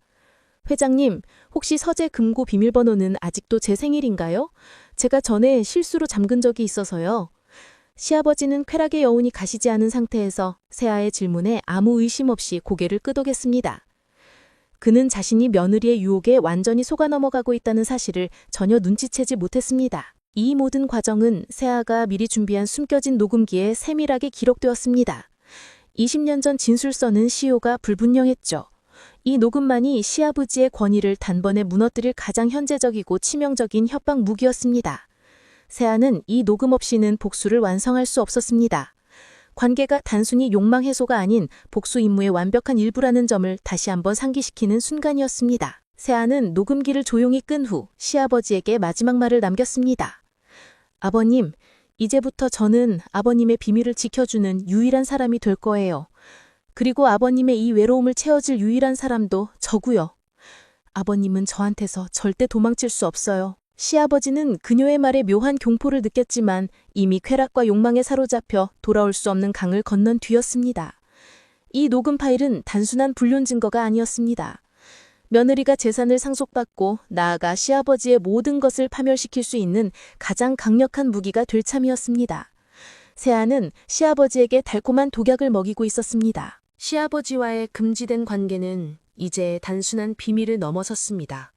A: 회장님, 혹시 서재 금고 비밀번호는 아직도 제 생일인가요? 제가 전에 실수로 잠근 적이 있어서요. 시아버지는 쾌락의 여운이 가시지 않은 상태에서 세아의 질문에 아무 의심 없이 고개를 끄덕였습니다. 그는 자신이 며느리의 유혹에 완전히 속아 넘어가고 있다는 사실을 전혀 눈치채지 못했습니다. 이 모든 과정은 세아가 미리 준비한 숨겨진 녹음기에 세밀하게 기록되었습니다. 20년 전 진술서는 시효가 불분명했죠. 이 녹음만이 시아버지의 권위를 단번에 무너뜨릴 가장 현재적이고 치명적인 협박 무기였습니다. 세아는 이 녹음 없이는 복수를 완성할 수 없었습니다. 관계가 단순히 욕망 해소가 아닌 복수 임무의 완벽한 일부라는 점을 다시 한번 상기시키는 순간이었습니다. 세아는 녹음기를 조용히 끈 후 시아버지에게 마지막 말을 남겼습니다. 아버님, 이제부터 저는 아버님의 비밀을 지켜주는 유일한 사람이 될 거예요. 그리고 아버님의 이 외로움을 채워줄 유일한 사람도 저고요. 아버님은 저한테서 절대 도망칠 수 없어요. 시아버지는 그녀의 말에 묘한 공포를 느꼈지만 이미 쾌락과 욕망에 사로잡혀 돌아올 수 없는 강을 건넌 뒤였습니다. 이 녹음 파일은 단순한 불륜 증거가 아니었습니다. 며느리가 재산을 상속받고 나아가 시아버지의 모든 것을 파멸시킬 수 있는 가장 강력한 무기가 될 참이었습니다. 세아는 시아버지에게 달콤한 독약을 먹이고 있었습니다. 시아버지와의 금지된 관계는 이제 단순한 비밀을 넘어섰습니다.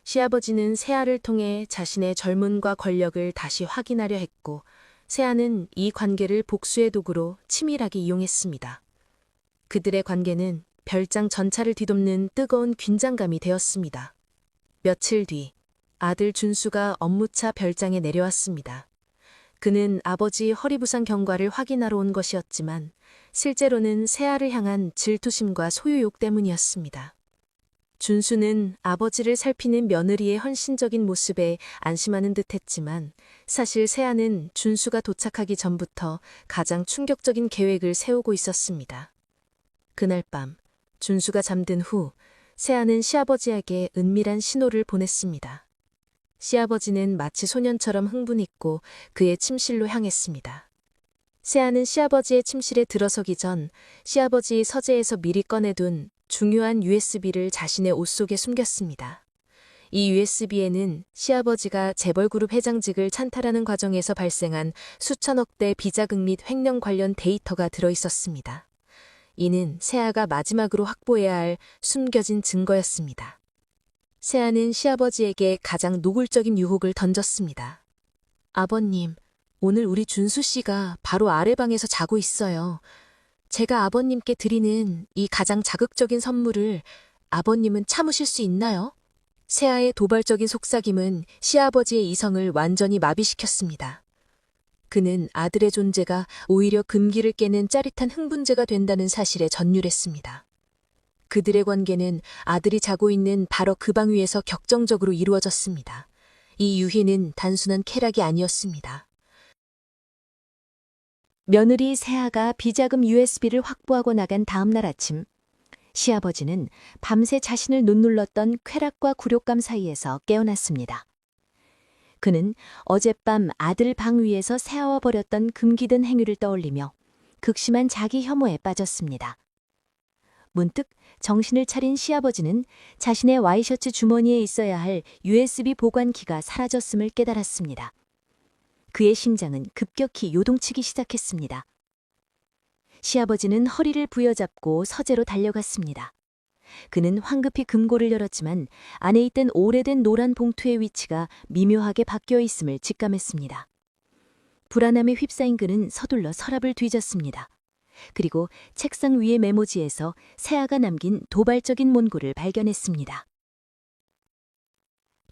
A: 시아버지는 세아를 통해 자신의 젊음과 권력을 다시 확인하려 했고, 세아는 이 관계를 복수의 도구로 치밀하게 이용했습니다. 그들의 관계는 별장 전차를 뒤덮는 뜨거운 긴장감이 되었습니다. 며칠 뒤 아들 준수가 업무차 별장에 내려왔습니다. 그는 아버지 허리 부상 경과를 확인하러 온 것이었지만 실제로는 세아를 향한 질투심과 소유욕 때문이었습니다. 준수는 아버지를 살피는 며느리의 헌신적인 모습에 안심하는 듯했지만 사실 세아는 준수가 도착하기 전부터 가장 충격적인 계획을 세우고 있었습니다. 그날 밤 준수가 잠든 후 세아는 시아버지에게 은밀한 신호를 보냈습니다. 시아버지는 마치 소년처럼 흥분했고 그의 침실로 향했습니다. 세아는 시아버지의 침실에 들어서기 전 시아버지 서재에서 미리 꺼내둔 중요한 USB를 자신의 옷 속에 숨겼습니다. 이 USB에는 시아버지가 재벌그룹 회장직을 찬탈하는 과정에서 발생한 수천억 대 비자금 및 횡령 관련 데이터가 들어있었습니다. 이는 세아가 마지막으로 확보해야 할 숨겨진 증거였습니다. 세아는 시아버지에게 가장 노골적인 유혹을 던졌습니다. 아버님, 오늘 우리 준수 씨가 바로 아래 방에서 자고 있어요. 제가 아버님께 드리는 이 가장 자극적인 선물을 아버님은 참으실 수 있나요? 세아의 도발적인 속삭임은 시아버지의 이성을 완전히 마비시켰습니다. 그는 아들의 존재가 오히려 금기를 깨는 짜릿한 흥분제가 된다는 사실에 전율했습니다. 그들의 관계는 아들이 자고 있는 바로 그 방 위에서 격정적으로 이루어졌습니다. 이 유희는 단순한 쾌락이 아니었습니다. 며느리 세아가 비자금 USB를 확보하고 나간 다음 날 아침, 시아버지는 밤새 자신을 눈눌렀던 쾌락과 굴욕감 사이에서 깨어났습니다. 그는 어젯밤 아들 방 위에서 세아와 벌였던 금기된 행위를 떠올리며 극심한 자기 혐오에 빠졌습니다. 문득 정신을 차린 시아버지는 자신의 와이셔츠 주머니에 있어야 할 USB 보관키가 사라졌음을 깨달았습니다. 그의 심장은 급격히 요동치기 시작했습니다. 시아버지는 허리를 부여잡고 서재로 달려갔습니다. 그는 황급히 금고를 열었지만 안에 있던 오래된 노란 봉투의 위치가 미묘하게 바뀌어 있음을 직감했습니다. 불안함에 휩싸인 그는 서둘러 서랍을 뒤졌습니다. 그리고 책상 위의 메모지에서 세아가 남긴 도발적인 문구를 발견했습니다.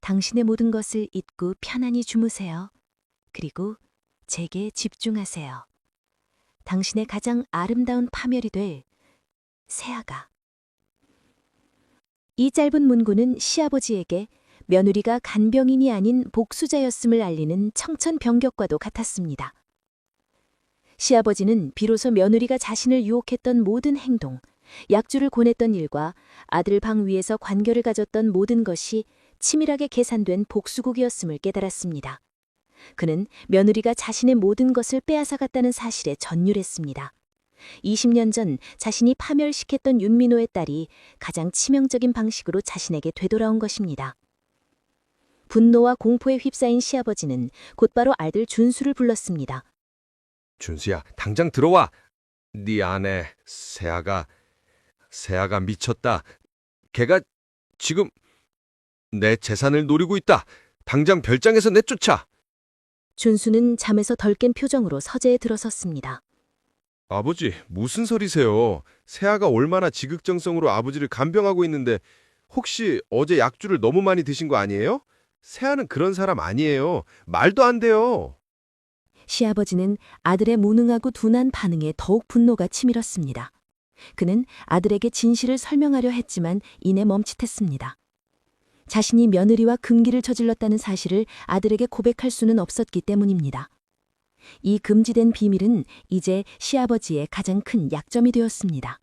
A: 당신의 모든 것을 잊고 편안히 주무세요. 그리고 제게 집중하세요. 당신의 가장 아름다운 파멸이 될 세아가. 이 짧은 문구는 시아버지에게 며느리가 간병인이 아닌 복수자였음을 알리는 청천벽력과도 같았습니다. 시아버지는 비로소 며느리가 자신을 유혹했던 모든 행동, 약주를 권했던 일과 아들 방 위에서 관계를 가졌던 모든 것이 치밀하게 계산된 복수국이었음을 깨달았습니다. 그는 며느리가 자신의 모든 것을 빼앗아갔다는 사실에 전율했습니다. 20년 전 자신이 파멸시켰던 윤민호의 딸이 가장 치명적인 방식으로 자신에게 되돌아온 것입니다. 분노와 공포에 휩싸인 시아버지는 곧바로 아들 준수를 불렀습니다.
G: 준수야, 당장 들어와. 네 아내 세아가 미쳤다. 걔가 지금 내 재산을 노리고 있다. 당장 별장에서 내쫓아.
A: 준수는 잠에서 덜 깬 표정으로 서재에 들어섰습니다.
G: 아버지, 무슨 소리세요? 세아가 얼마나 지극정성으로 아버지를 간병하고 있는데 혹시 어제 약주를 너무 많이 드신 거 아니에요? 세아는 그런 사람 아니에요. 말도 안 돼요.
A: 시아버지는 아들의 무능하고 둔한 반응에 더욱 분노가 치밀었습니다. 그는 아들에게 진실을 설명하려 했지만 이내 멈칫했습니다. 자신이 며느리와 금기를 저질렀다는 사실을 아들에게 고백할 수는 없었기 때문입니다. 이 금지된 비밀은 이제 시아버지의 가장 큰 약점이 되었습니다.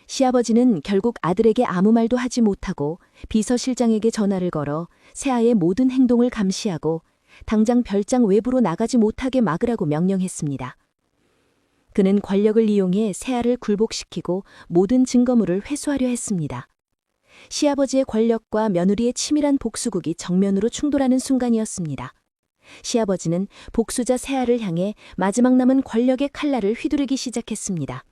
A: 시아버지는 결국 아들에게 아무 말도 하지 못하고 비서실장에게 전화를 걸어 세아의 모든 행동을 감시하고 당장 별장 외부로 나가지 못하게 막으라고 명령했습니다. 그는 권력을 이용해 세아를 굴복시키고 모든 증거물을 회수하려 했습니다. 시아버지의 권력과 며느리의 치밀한 복수국이 정면으로 충돌하는 순간이었습니다. 시아버지는 복수자 세아를 향해 마지막 남은 권력의 칼날을 휘두르기 시작했습니다.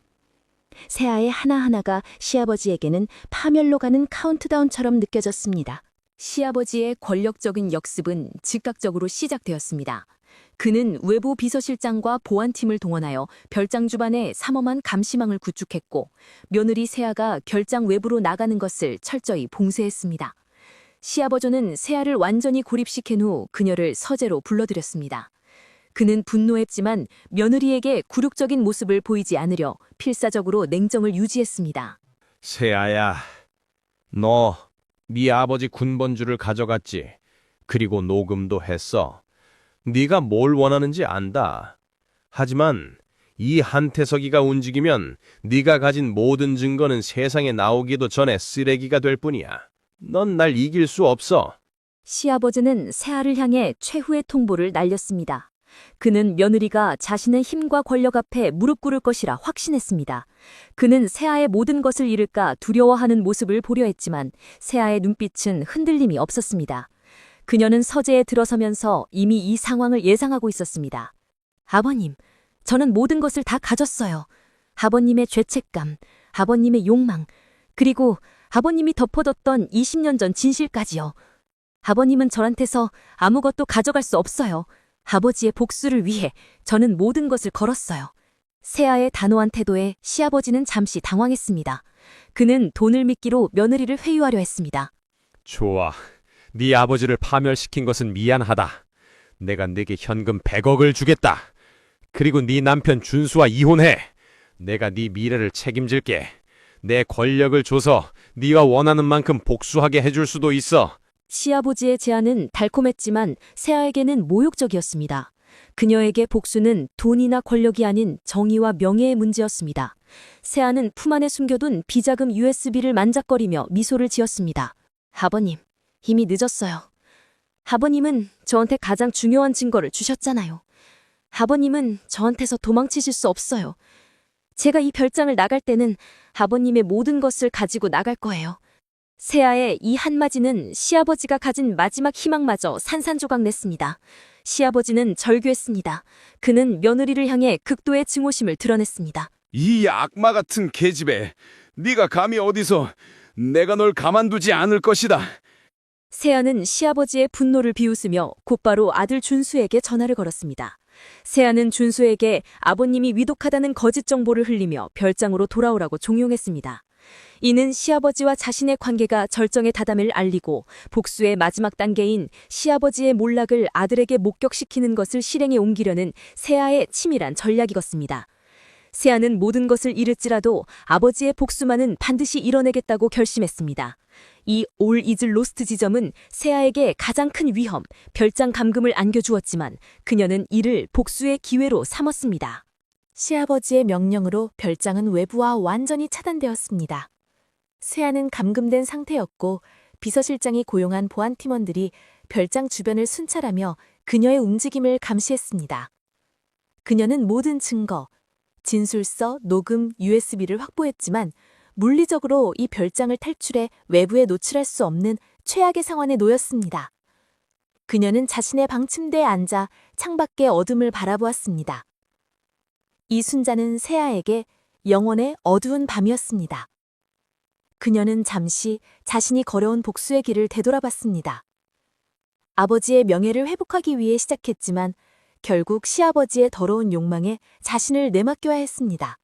A: 세아의 하나하나가 시아버지에게는 파멸로 가는 카운트다운처럼 느껴졌습니다. 시아버지의 권력적인 역습은 즉각적으로 시작되었습니다. 그는 외부 비서실장과 보안팀을 동원하여 별장 주반에 삼엄한 감시망을 구축했고 며느리 세아가 별장 외부로 나가는 것을 철저히 봉쇄했습니다. 시아버지는 세아를 완전히 고립시킨 후 그녀를 서재로 불러들였습니다. 그는 분노했지만 며느리에게 굴욕적인 모습을 보이지 않으려 필사적으로 냉정을 유지했습니다.
B: 세아야, 너 네 아버지 군번주를 가져갔지. 그리고 녹음도 했어. 네가 뭘 원하는지 안다. 하지만 이 한태석이가 움직이면 네가 가진 모든 증거는 세상에 나오기도 전에 쓰레기가 될 뿐이야. 넌 날 이길 수 없어.
A: 시아버지는 세아를 향해 최후의 통보를 날렸습니다. 그는 며느리가 자신의 힘과 권력 앞에 무릎 꿇을 것이라 확신했습니다. 그는 세아의 모든 것을 잃을까 두려워하는 모습을 보려 했지만 세아의 눈빛은 흔들림이 없었습니다. 그녀는 서재에 들어서면서 이미 이 상황을 예상하고 있었습니다. 아버님, 저는 모든 것을 다 가졌어요. 아버님의 죄책감, 아버님의 욕망, 그리고 아버님이 덮어뒀던 20년 전 진실까지요. 아버님은 저한테서 아무것도 가져갈 수 없어요. 아버지의 복수를 위해 저는 모든 것을 걸었어요. 세아의 단호한 태도에 시아버지는 잠시 당황했습니다. 그는 돈을 미끼로 며느리를 회유하려 했습니다.
B: 좋아. 네 아버지를 파멸시킨 것은 미안하다. 내가 네게 현금 100억을 주겠다. 그리고 네 남편 준수와 이혼해. 내가 네 미래를 책임질게. 내 권력을 줘서 네가 원하는 만큼 복수하게 해줄 수도 있어.
A: 시아버지의 제안은 달콤했지만 세아에게는 모욕적이었습니다. 그녀에게 복수는 돈이나 권력이 아닌 정의와 명예의 문제였습니다. 세아는 품 안에 숨겨둔 비자금 USB를 만작거리며 미소를 지었습니다. 아버님, 이미 늦었어요. 아버님은 저한테 가장 중요한 증거를 주셨잖아요. 아버님은 저한테서 도망치실 수 없어요. 제가 이 별장을 나갈 때는 아버님의 모든 것을 가지고 나갈 거예요. 세아의 이 한마디는 시아버지가 가진 마지막 희망마저 산산조각 냈습니다. 시아버지는 절규했습니다. 그는 며느리를 향해 극도의 증오심을 드러냈습니다.
E: 이 악마 같은 계집애.
H: 네가 감히 어디서 내가 널 가만두지 않을 것이다.
A: 세아는 시아버지의 분노를 비웃으며 곧바로 아들 준수에게 전화를 걸었습니다. 세아는 준수에게 아버님이 위독하다는 거짓 정보를 흘리며 별장으로 돌아오라고 종용했습니다. 이는 시아버지와 자신의 관계가 절정에 다담을 알리고 복수의 마지막 단계인 시아버지의 몰락을 아들에게 목격시키는 것을 실행에 옮기려는 세아의 치밀한 전략이었습니다. 세아는 모든 것을 잃을지라도 아버지의 복수만은 반드시 이뤄내겠다고 결심했습니다. 이 올 이즐 로스트 지점은 세아에게 가장 큰 위험, 별장 감금을 안겨주었지만 그녀는 이를 복수의 기회로 삼았습니다. 시아버지의 명령으로 별장은 외부와 완전히 차단되었습니다. 세아는 감금된 상태였고 비서실장이 고용한 보안팀원들이 별장 주변을 순찰하며 그녀의 움직임을 감시했습니다. 그녀는 모든 증거, 진술서, 녹음, USB를 확보했지만 물리적으로 이 별장을 탈출해 외부에 노출할 수 없는 최악의 상황에 놓였습니다. 그녀는 자신의 방 침대에 앉아 창밖의 어둠을 바라보았습니다. 이 순간은 세아에게 영원의 어두운 밤이었습니다. 그녀는 잠시 자신이 걸어온 복수의 길을 되돌아봤습니다. 아버지의 명예를 회복하기 위해 시작했지만 결국 시아버지의 더러운 욕망에 자신을 내맡겨야 했습니다.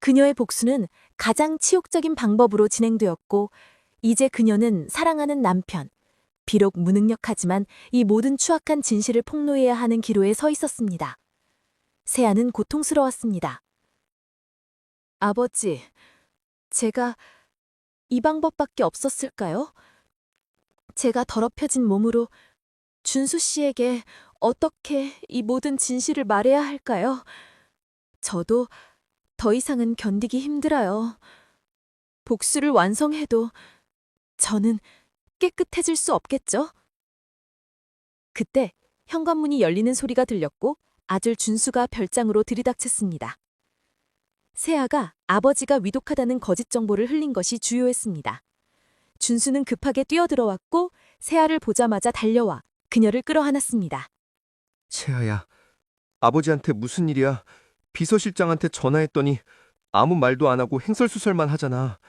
A: 그녀의 복수는 가장 치욕적인 방법으로 진행되었고 이제 그녀는 사랑하는 남편, 비록 무능력하지만 이 모든 추악한 진실을 폭로해야 하는 기로에 서 있었습니다. 세아는 고통스러웠습니다. 아버지, 제가 이 방법밖에 없었을까요? 제가 더럽혀진 몸으로 준수 씨에게 어떻게 이 모든 진실을 말해야 할까요? 저도 더 이상은 견디기 힘들어요. 복수를 완성해도 저는 깨끗해질 수 없겠죠? 그때 현관문이 열리는 소리가 들렸고 아들 준수가 별장으로 들이닥쳤습니다. 세아가 아버지가 위독하다는 거짓 정보를 흘린 것이 주요했습니다. 준수는 급하게 뛰어들어왔고 세아를 보자마자 달려와 그녀를 끌어안았습니다.
I: 세아야, 아버지한테 무슨 일이야? 비서실장한테 전화했더니 아무 말도 안 하고 행설수설만 하잖아.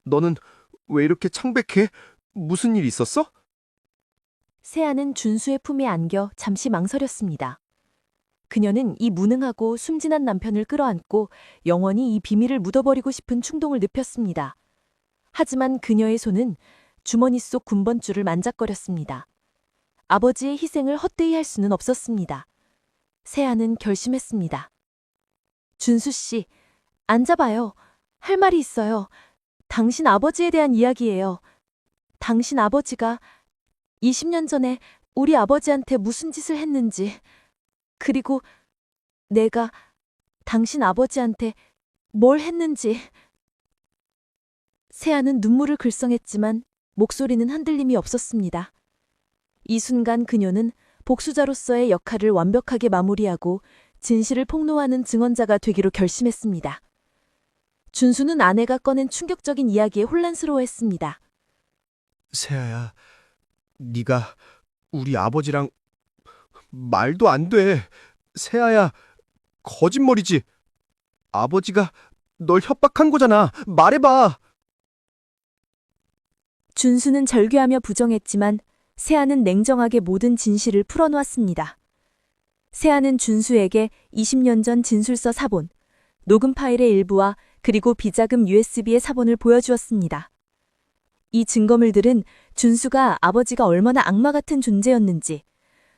I: 너는 왜 이렇게 창백해? 무슨 일 있었어?
A: 세아는 준수의 품에 안겨 잠시 망설였습니다. 그녀는 이 무능하고 순진한 남편을 끌어안고 영원히 이 비밀을 묻어버리고 싶은 충동을 느꼈습니다. 하지만 그녀의 손은 주머니 속 군번줄을 만작거렸습니다. 아버지의 희생을 헛되이 할 수는 없었습니다. 세아는 결심했습니다. 준수 씨, 앉아봐요. 할 말이 있어요. 당신 아버지에 대한 이야기예요. 당신 아버지가 20년 전에 우리 아버지한테 무슨 짓을 했는지, 그리고 내가 당신 아버지한테 뭘 했는지. 세아는 눈물을 글썽했지만 목소리는 흔들림이 없었습니다. 이 순간 그녀는 복수자로서의 역할을 완벽하게 마무리하고 진실을 폭로하는 증언자가 되기로 결심했습니다. 준수는 아내가 꺼낸 충격적인 이야기에 혼란스러워했습니다.
F: 세아야, 네가 우리 아버지랑 말도 안 돼. 세아야, 거짓말이지. 아버지가 널 협박한 거잖아. 말해봐.
A: 준수는 절규하며 부정했지만 세아는 냉정하게 모든 진실을 풀어놓았습니다. 세아는 준수에게 20년 전 진술서 사본, 녹음 파일의 일부와 그리고 비자금 USB의 사본을 보여주었습니다. 이 증거물들은 준수가 아버지가 얼마나 악마 같은 존재였는지,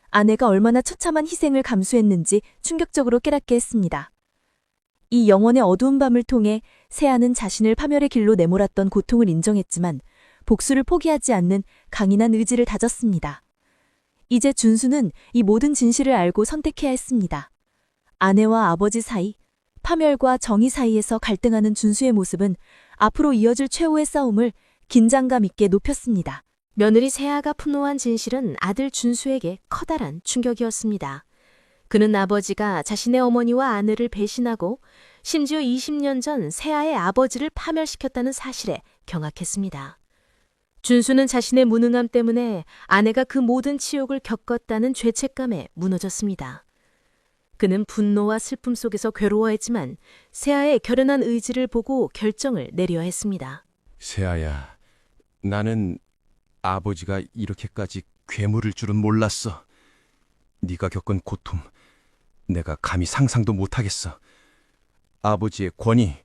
A: 아내가 얼마나 처참한 희생을 감수했는지 충격적으로 깨닫게 했습니다. 이 영원의 어두운 밤을 통해 세아는 자신을 파멸의 길로 내몰았던 고통을 인정했지만 복수를 포기하지 않는 강인한 의지를 다졌습니다. 이제 준수는 이 모든 진실을 알고 선택해야 했습니다. 아내와 아버지 사이, 파멸과 정의 사이에서 갈등하는 준수의 모습은 앞으로 이어질 최후의 싸움을 긴장감 있게 높였습니다. 며느리 세아가 폭로한 진실은 아들 준수에게 커다란 충격이었습니다. 그는 아버지가 자신의 어머니와 아내를 배신하고 심지어 20년 전 세아의 아버지를 파멸시켰다는 사실에 경악했습니다. 준수는 자신의 무능함 때문에 아내가 그 모든 치욕을 겪었다는 죄책감에 무너졌습니다.
D: 그는 분노와 슬픔 속에서 괴로워했지만 세아의 결연한 의지를 보고 결정을 내려야 했습니다.
H: 세아야, 나는 아버지가 이렇게까지 괴물일 줄은 몰랐어. 네가 겪은 고통, 내가 감히 상상도 못하겠어. 아버지의 권위,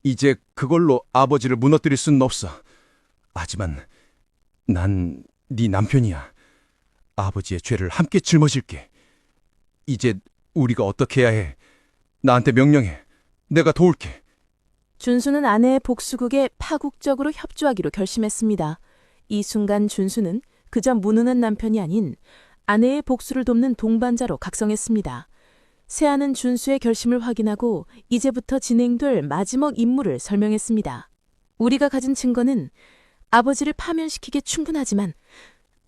H: 이제 그걸로 아버지를 무너뜨릴 수는 없어. 하지만 난 네 남편이야. 아버지의 죄를 함께 짊어질게. 이제 우리가 어떻게 해야 해? 나한테 명령해. 내가 도울게.
D: 준수는 아내의 복수극에 파국적으로 협조하기로 결심했습니다. 이 순간 준수는 그저 무능한 남편이 아닌 아내의 복수를 돕는 동반자로 각성했습니다. 세아는 준수의 결심을 확인하고 이제부터 진행될 마지막 임무를 설명했습니다. 우리가 가진 증거는 아버지를 파면시키기에 충분하지만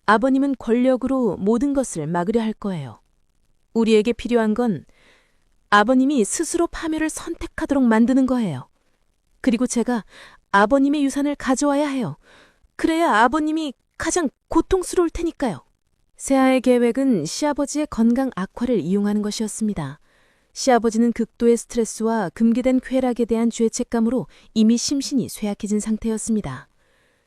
D: 아버님은 권력으로 모든 것을 막으려 할 거예요. 우리에게 필요한 건 아버님이 스스로 파멸을 선택하도록 만드는 거예요. 그리고 제가 아버님의 유산을 가져와야 해요. 그래야 아버님이 가장 고통스러울 테니까요. 세아의 계획은 시아버지의 건강 악화를 이용하는 것이었습니다. 시아버지는 극도의 스트레스와 금기된 쾌락에 대한 죄책감으로 이미 심신이 쇠약해진 상태였습니다.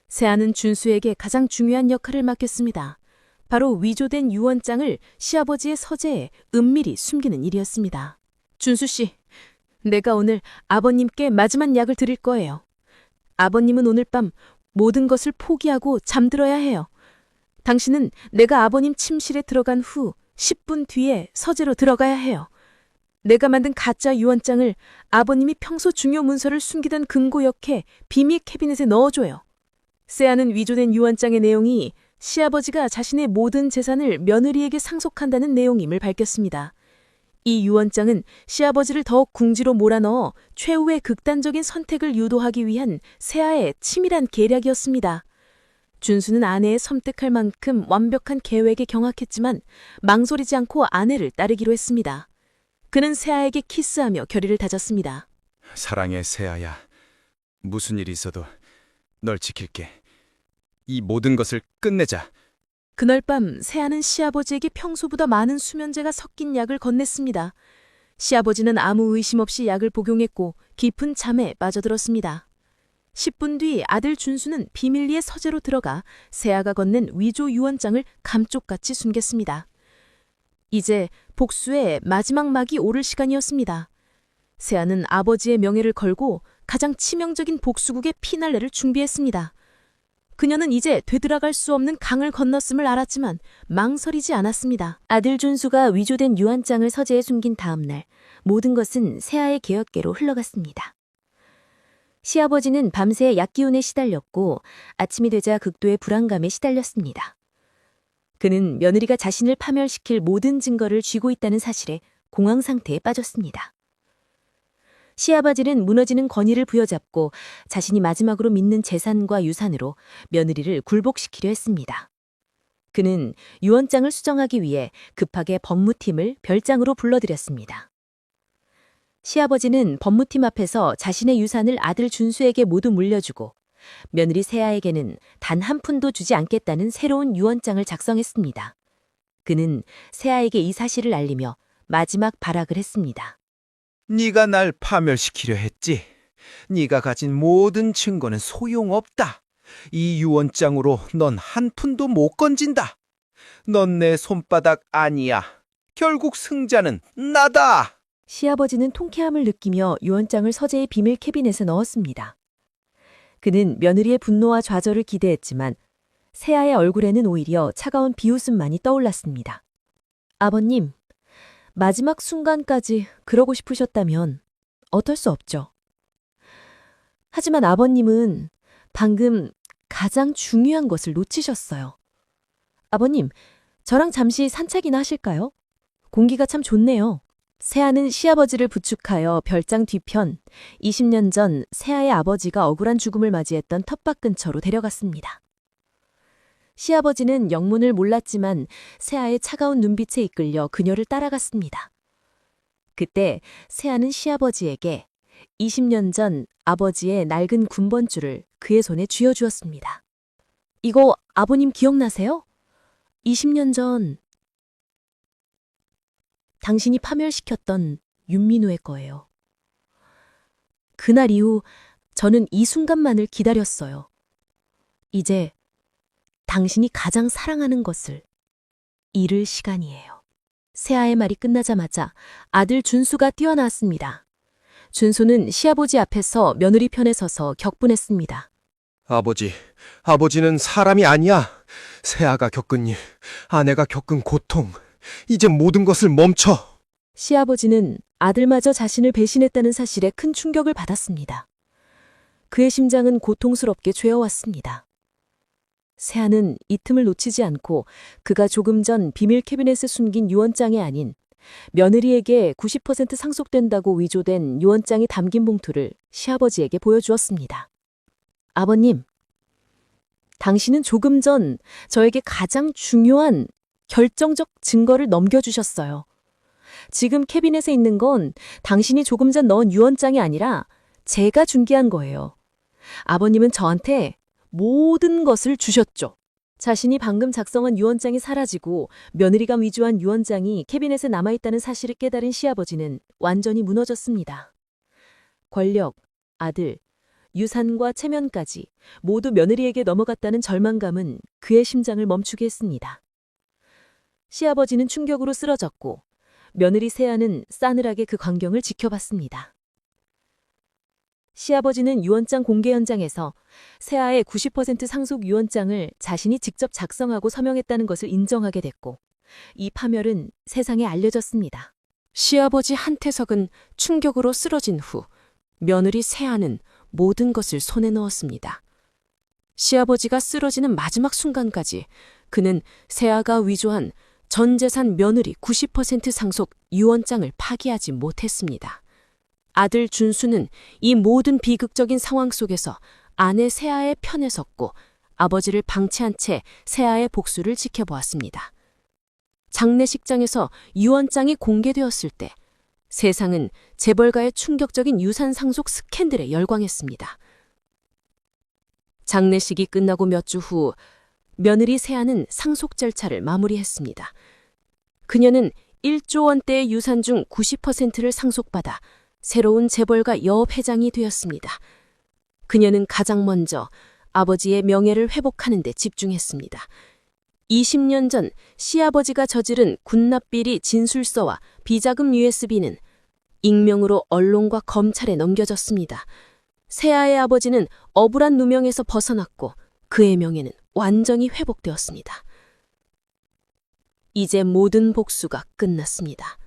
D: 세아는 준수에게 가장 중요한 역할을 맡겼습니다. 바로 위조된 유언장을 시아버지의 서재에 은밀히 숨기는 일이었습니다. 준수 씨, 내가 오늘 아버님께 마지막 약을 드릴 거예요. 아버님은 오늘 밤 모든 것을 포기하고 잠들어야 해요. 당신은 내가 아버님 침실에 들어간 후 10분 뒤에 서재로 들어가야 해요. 내가 만든 가짜 유언장을 아버님이 평소 중요 문서를 숨기던 금고역에 비밀 캐비넷에 넣어줘요. 세아는 위조된 유언장의 내용이 시아버지가 자신의 모든 재산을 며느리에게 상속한다는 내용임을 밝혔습니다. 이 유언장은 시아버지를 더욱 궁지로 몰아넣어 최후의 극단적인 선택을 유도하기 위한 세아의 치밀한 계략이었습니다. 준수는 아내의 섬뜩할 만큼 완벽한 계획에 경악했지만 망설이지 않고 아내를 따르기로 했습니다. 그는 세아에게 키스하며 결의를 다졌습니다.
H: 사랑해, 세아야. 무슨 일이 있어도 널 지킬게. 이 모든 것을 끝내자.
D: 그날 밤 세아는 시아버지에게 평소보다 많은 수면제가 섞인 약을 건넸습니다. 시아버지는 아무 의심 없이 약을 복용했고 깊은 잠에 빠져들었습니다. 10분 뒤 아들 준수는 비밀리에 서재로 들어가 세아가 건넨 위조 유언장을 감쪽같이 숨겼습니다. 이제 복수의 마지막 막이 오를 시간이었습니다. 세아는 아버지의 명예를 걸고 가장 치명적인 복수국의 피날레를 준비했습니다. 그녀는 이제 되돌아갈 수 없는 강을 건넜음을 알았지만 망설이지 않았습니다.
A: 아들 준수가 위조된 유언장을 서재에 숨긴 다음 날 모든 것은 세아의 계획대로 흘러갔습니다. 시아버지는 밤새 약기운에 시달렸고 아침이 되자 극도의 불안감에 시달렸습니다. 그는 며느리가 자신을 파멸시킬 모든 증거를 쥐고 있다는 사실에 공황 상태에 빠졌습니다. 시아버지는 무너지는 권위를 부여잡고 자신이 마지막으로 믿는 재산과 유산으로 며느리를 굴복시키려 했습니다. 그는 유언장을 수정하기 위해 급하게 법무팀을 별장으로 불러들였습니다. 시아버지는 법무팀 앞에서 자신의 유산을 아들 준수에게 모두 물려주고 며느리 세아에게는 단 한 푼도 주지 않겠다는 새로운 유언장을 작성했습니다. 그는 세아에게 이 사실을 알리며 마지막 발악을 했습니다.
F: 네가 날 파멸시키려 했지. 네가 가진 모든 증거는 소용없다. 이 유언장으로 넌 한 푼도 못 건진다. 넌 내 손바닥 아니야. 결국 승자는 나다.
A: 시아버지는 통쾌함을 느끼며 유언장을 서재의 비밀 캐비넷에 넣었습니다. 그는 며느리의 분노와 좌절을 기대했지만 세아의 얼굴에는 오히려 차가운 비웃음만이 떠올랐습니다. 아버님, 마지막 순간까지 그러고 싶으셨다면 어쩔 수 없죠. 하지만 아버님은 방금 가장 중요한 것을 놓치셨어요. 아버님, 저랑 잠시 산책이나 하실까요? 공기가 참 좋네요. 세아는 시아버지를 부축하여 별장 뒤편 20년 전 세아의 아버지가 억울한 죽음을 맞이했던 텃밭 근처로 데려갔습니다. 시아버지는 영문을 몰랐지만 세아의 차가운 눈빛에 이끌려 그녀를 따라갔습니다. 그때 세아는 시아버지에게 20년 전 아버지의 낡은 군번줄을 그의 손에 쥐어주었습니다. 이거 아버님 기억나세요? 20년 전...
D: 당신이 파멸시켰던 윤민호의 거예요. 그날 이후 저는 이 순간만을 기다렸어요. 이제 당신이 가장 사랑하는 것을 잃을 시간이에요. 세아의 말이 끝나자마자 아들 준수가 뛰어나왔습니다. 준수는 시아버지 앞에서 며느리 편에 서서 격분했습니다.
F: 아버지는 사람이 아니야. 세아가 겪은 일, 아내가 겪은 고통, 이제 모든 것을 멈춰.
D: 시아버지는 아들마저 자신을 배신했다는 사실에 큰 충격을 받았습니다. 그의 심장은 고통스럽게 죄어왔습니다. 세아는 이 틈을 놓치지 않고 그가 조금 전 비밀 캐비넷에 숨긴 유언장이 아닌 며느리에게 90% 상속된다고 위조된 유언장이 담긴 봉투를 시아버지에게 보여주었습니다. 아버님, 당신은 조금 전 저에게 가장 중요한 결정적 증거를 넘겨주셨어요. 지금 캐비넷에 있는 건 당신이 조금 전 넣은 유언장이 아니라 제가 준비한 거예요. 아버님은 저한테 모든 것을 주셨죠. 자신이 방금 작성한 유언장이 사라지고 며느리가 위조한 유언장이 캐비넷에 남아있다는 사실을 깨달은 시아버지는 완전히 무너졌습니다. 권력, 아들, 유산과 체면까지 모두 며느리에게 넘어갔다는 절망감은 그의 심장을 멈추게 했습니다. 시아버지는 충격으로 쓰러졌고 며느리 세아는 싸늘하게 그 광경을 지켜봤습니다. 시아버지는 유언장 공개 현장에서 세아의 90% 상속 유언장을 자신이 직접 작성하고 서명했다는 것을 인정하게 됐고 이 파멸은 세상에 알려졌습니다. 시아버지 한태석은 충격으로 쓰러진 후 며느리 세아는 모든 것을 손에 넣었습니다. 시아버지가 쓰러지는 마지막 순간까지 그는 세아가 위조한 전 재산 며느리 90% 상속 유언장을 파기하지 못했습니다. 아들 준수는 이 모든 비극적인 상황 속에서 아내 세아의 편에 섰고 아버지를 방치한 채 세아의 복수를 지켜보았습니다. 장례식장에서 유언장이 공개되었을 때 세상은 재벌가의 충격적인 유산 상속 스캔들에 열광했습니다. 장례식이 끝나고 몇 주 후 며느리 세아는 상속 절차를 마무리했습니다. 그녀는 1조 원대의 유산 중 90%를 상속받아 새로운 재벌가 여회장이 되었습니다. 그녀는 가장 먼저 아버지의 명예를 회복하는 데 집중했습니다. 20년 전 시아버지가 저지른 군납비리 진술서와 비자금 USB는 익명으로 언론과 검찰에 넘겨졌습니다. 세아의 아버지는 억울한 누명에서 벗어났고 그의 명예는 완전히 회복되었습니다. 이제 모든 복수가 끝났습니다.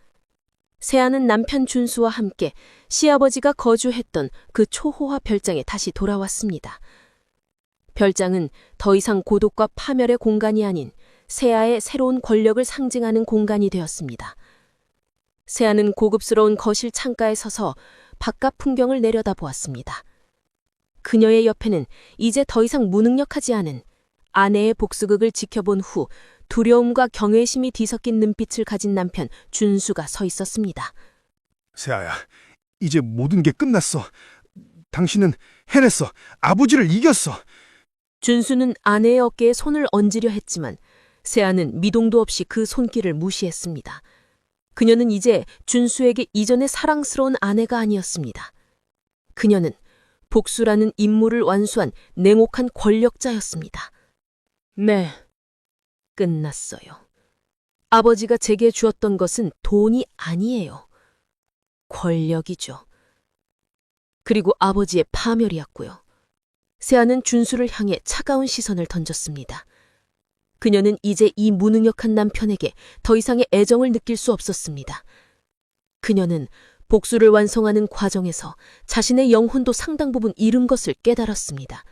D: 세아는 남편 준수와 함께 시아버지가 거주했던 그 초호화 별장에 다시 돌아왔습니다. 별장은 더 이상 고독과 파멸의 공간이 아닌 세아의 새로운 권력을 상징하는 공간이 되었습니다. 세아는 고급스러운 거실 창가에 서서 바깥 풍경을 내려다보았습니다. 그녀의 옆에는 이제 더 이상 무능력하지 않은 아내의 복수극을 지켜본 후 두려움과 경외심이 뒤섞인 눈빛을 가진 남편 준수가 서 있었습니다.
J: 세아야, 이제 모든 게 끝났어. 당신은 해냈어. 아버지를 이겼어.
D: 준수는 아내의 어깨에 손을 얹으려 했지만 세아는 미동도 없이 그 손길을 무시했습니다. 그녀는 이제 준수에게 이전의 사랑스러운 아내가 아니었습니다. 그녀는 복수라는 임무를 완수한 냉혹한 권력자였습니다. 네, 끝났어요. 아버지가 제게 주었던 것은 돈이 아니에요. 권력이죠. 그리고 아버지의 파멸이었고요. 세아는 준수를 향해 차가운 시선을 던졌습니다. 그녀는 이제 이 무능력한 남편에게 더 이상의 애정을 느낄 수 없었습니다. 그녀는 복수를 완성하는 과정에서 자신의 영혼도 상당 부분 잃은 것을 깨달았습니다.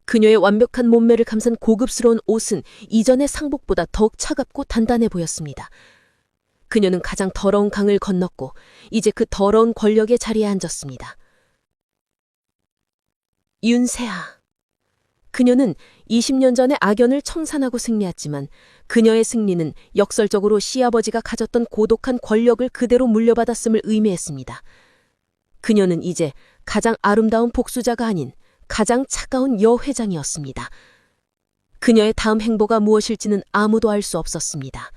D: 그녀의 완벽한 몸매를 감싼 고급스러운 옷은 이전의 상복보다 더욱 차갑고 단단해 보였습니다. 그녀는 가장 더러운 강을 건넜고 이제 그 더러운 권력의 자리에 앉았습니다. 윤세아. 그녀는 20년 전에 악연을 청산하고 승리했지만 그녀의 승리는 역설적으로 시아버지가 가졌던 고독한 권력을 그대로 물려받았음을 의미했습니다. 그녀는 이제 가장 아름다운 복수자가 아닌 가장 차가운 여회장이었습니다. 그녀의 다음 행보가 무엇일지는 아무도 알 수 없었습니다.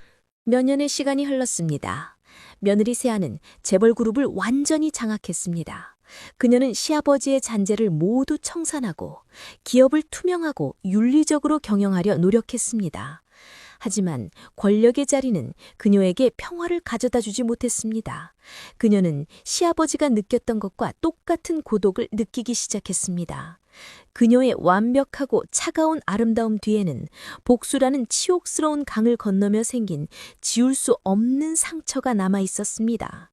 A: 몇 년의 시간이 흘렀습니다. 며느리 세아는 재벌 그룹을 완전히 장악했습니다. 그녀는 시아버지의 잔재를 모두 청산하고 기업을 투명하고 윤리적으로 경영하려 노력했습니다. 하지만 권력의 자리는 그녀에게 평화를 가져다 주지 못했습니다. 그녀는 시아버지가 느꼈던 것과 똑같은 고독을 느끼기 시작했습니다. 그녀의 완벽하고 차가운 아름다움 뒤에는 복수라는 치욕스러운 강을 건너며 생긴 지울 수 없는 상처가 남아 있었습니다.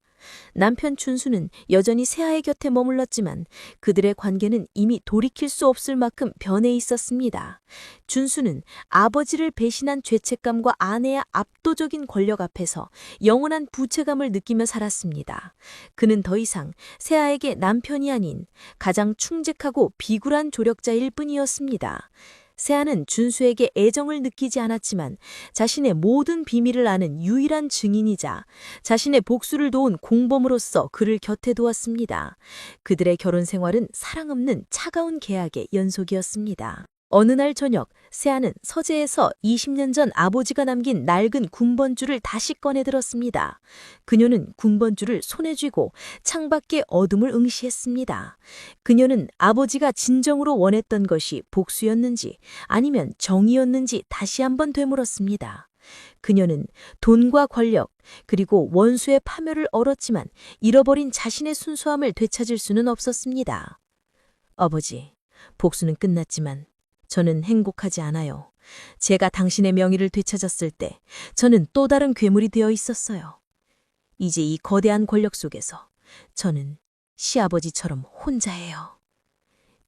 A: 남편 준수는 여전히 세아의 곁에 머물렀지만 그들의 관계는 이미 돌이킬 수 없을 만큼 변해 있었습니다. 준수는 아버지를 배신한 죄책감과 아내의 압도적인 권력 앞에서 영원한 부채감을 느끼며 살았습니다. 그는 더 이상 세아에게 남편이 아닌 가장 충직하고 비굴한 조력자일 뿐이었습니다. 세아는 준수에게 애정을 느끼지 않았지만 자신의 모든 비밀을 아는 유일한 증인이자 자신의 복수를 도운 공범으로서 그를 곁에 두었습니다. 그들의 결혼 생활은 사랑 없는 차가운 계약의 연속이었습니다. 어느 날 저녁, 세아는 서재에서 20년 전 아버지가 남긴 낡은 군번줄을 다시 꺼내 들었습니다. 그녀는 군번줄을 손에 쥐고 창밖의 어둠을 응시했습니다. 그녀는 아버지가 진정으로 원했던 것이 복수였는지 아니면 정의였는지 다시 한번 되물었습니다. 그녀는 돈과 권력, 그리고 원수의 파멸을 얻었지만 잃어버린 자신의 순수함을 되찾을 수는 없었습니다. 아버지, 복수는 끝났지만 저는 행복하지 않아요. 제가 당신의 명의를 되찾았을 때 저는 또 다른 괴물이 되어 있었어요. 이제 이 거대한 권력 속에서 저는 시아버지처럼 혼자예요.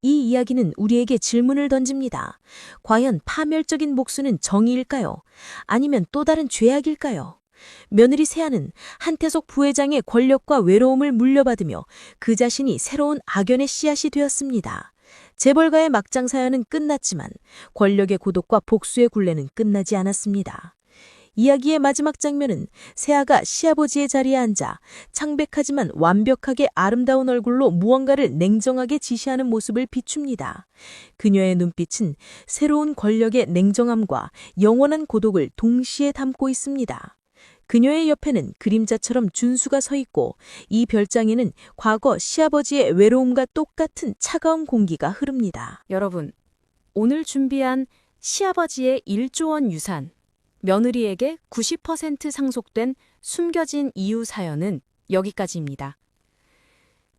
A: 이 이야기는 우리에게 질문을 던집니다. 과연 파멸적인 복수는 정의일까요? 아니면 또 다른 죄악일까요? 며느리 세아는 한태석 부회장의 권력과 외로움을 물려받으며 그 자신이 새로운 악연의 씨앗이 되었습니다. 재벌가의 막장 사연은 끝났지만 권력의 고독과 복수의 굴레는 끝나지 않았습니다. 이야기의 마지막 장면은 세아가 시아버지의 자리에 앉아 창백하지만 완벽하게 아름다운 얼굴로 무언가를 냉정하게 지시하는 모습을 비춥니다. 그녀의 눈빛은 새로운 권력의 냉정함과 영원한 고독을 동시에 담고 있습니다. 그녀의 옆에는 그림자처럼 준수가 서 있고 이 별장에는 과거 시아버지의 외로움과 똑같은 차가운 공기가 흐릅니다.
D: 여러분, 오늘 준비한 시아버지의 1조 원 유산, 며느리에게 90% 상속된 숨겨진 이유 사연은 여기까지입니다.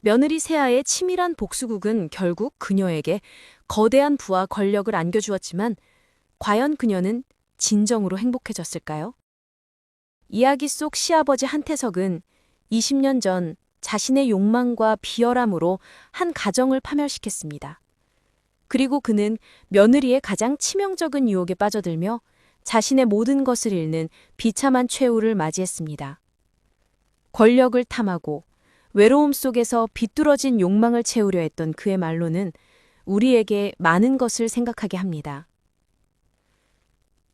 D: 며느리 세아의 치밀한 복수극은 결국 그녀에게 거대한 부와 권력을 안겨주었지만 과연 그녀는 진정으로 행복해졌을까요? 이야기 속 시아버지 한태석은 20년 전 자신의 욕망과 비열함으로 한 가정을 파멸시켰습니다. 그리고 그는 며느리의 가장 치명적인 유혹에 빠져들며 자신의 모든 것을 잃는 비참한 최후를 맞이했습니다. 권력을 탐하고 외로움 속에서 비뚤어진 욕망을 채우려 했던 그의 말로는 우리에게 많은 것을 생각하게 합니다.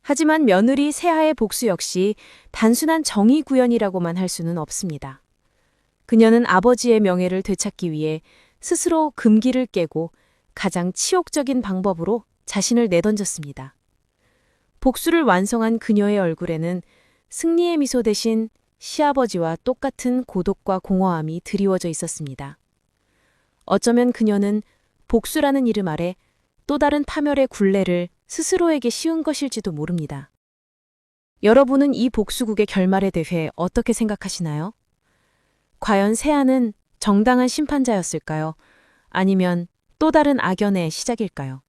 D: 하지만 며느리 세아의 복수 역시 단순한 정의 구현이라고만 할 수는 없습니다. 그녀는 아버지의 명예를 되찾기 위해 스스로 금기를 깨고 가장 치욕적인 방법으로 자신을 내던졌습니다. 복수를 완성한 그녀의 얼굴에는 승리의 미소 대신 시아버지와 똑같은 고독과 공허함이 드리워져 있었습니다. 어쩌면 그녀는 복수라는 이름 아래 또 다른 파멸의 굴레를 스스로에게 씌운 것일지도 모릅니다. 여러분은 이 복수극의 결말에 대해 어떻게 생각하시나요? 과연 세아는 정당한 심판자였을까요? 아니면 또 다른 악연의 시작일까요?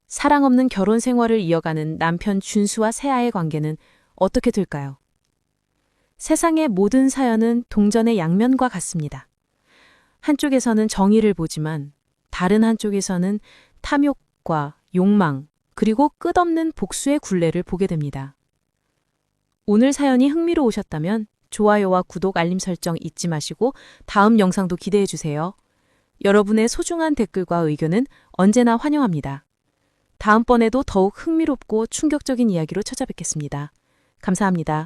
D: 사랑 없는 결혼 생활을 이어가는 남편 준수와 세아의 관계는 어떻게 될까요? 세상의 모든 사연은 동전의 양면과 같습니다. 한쪽에서는 정의를 보지만 다른 한쪽에서는 탐욕과 욕망, 그리고 끝없는 복수의 굴레를 보게 됩니다. 오늘 사연이 흥미로우셨다면 좋아요와 구독, 알림 설정 잊지 마시고 다음 영상도 기대해 주세요. 여러분의 소중한 댓글과 의견은 언제나 환영합니다. 다음번에도 더욱 흥미롭고 충격적인 이야기로 찾아뵙겠습니다. 감사합니다.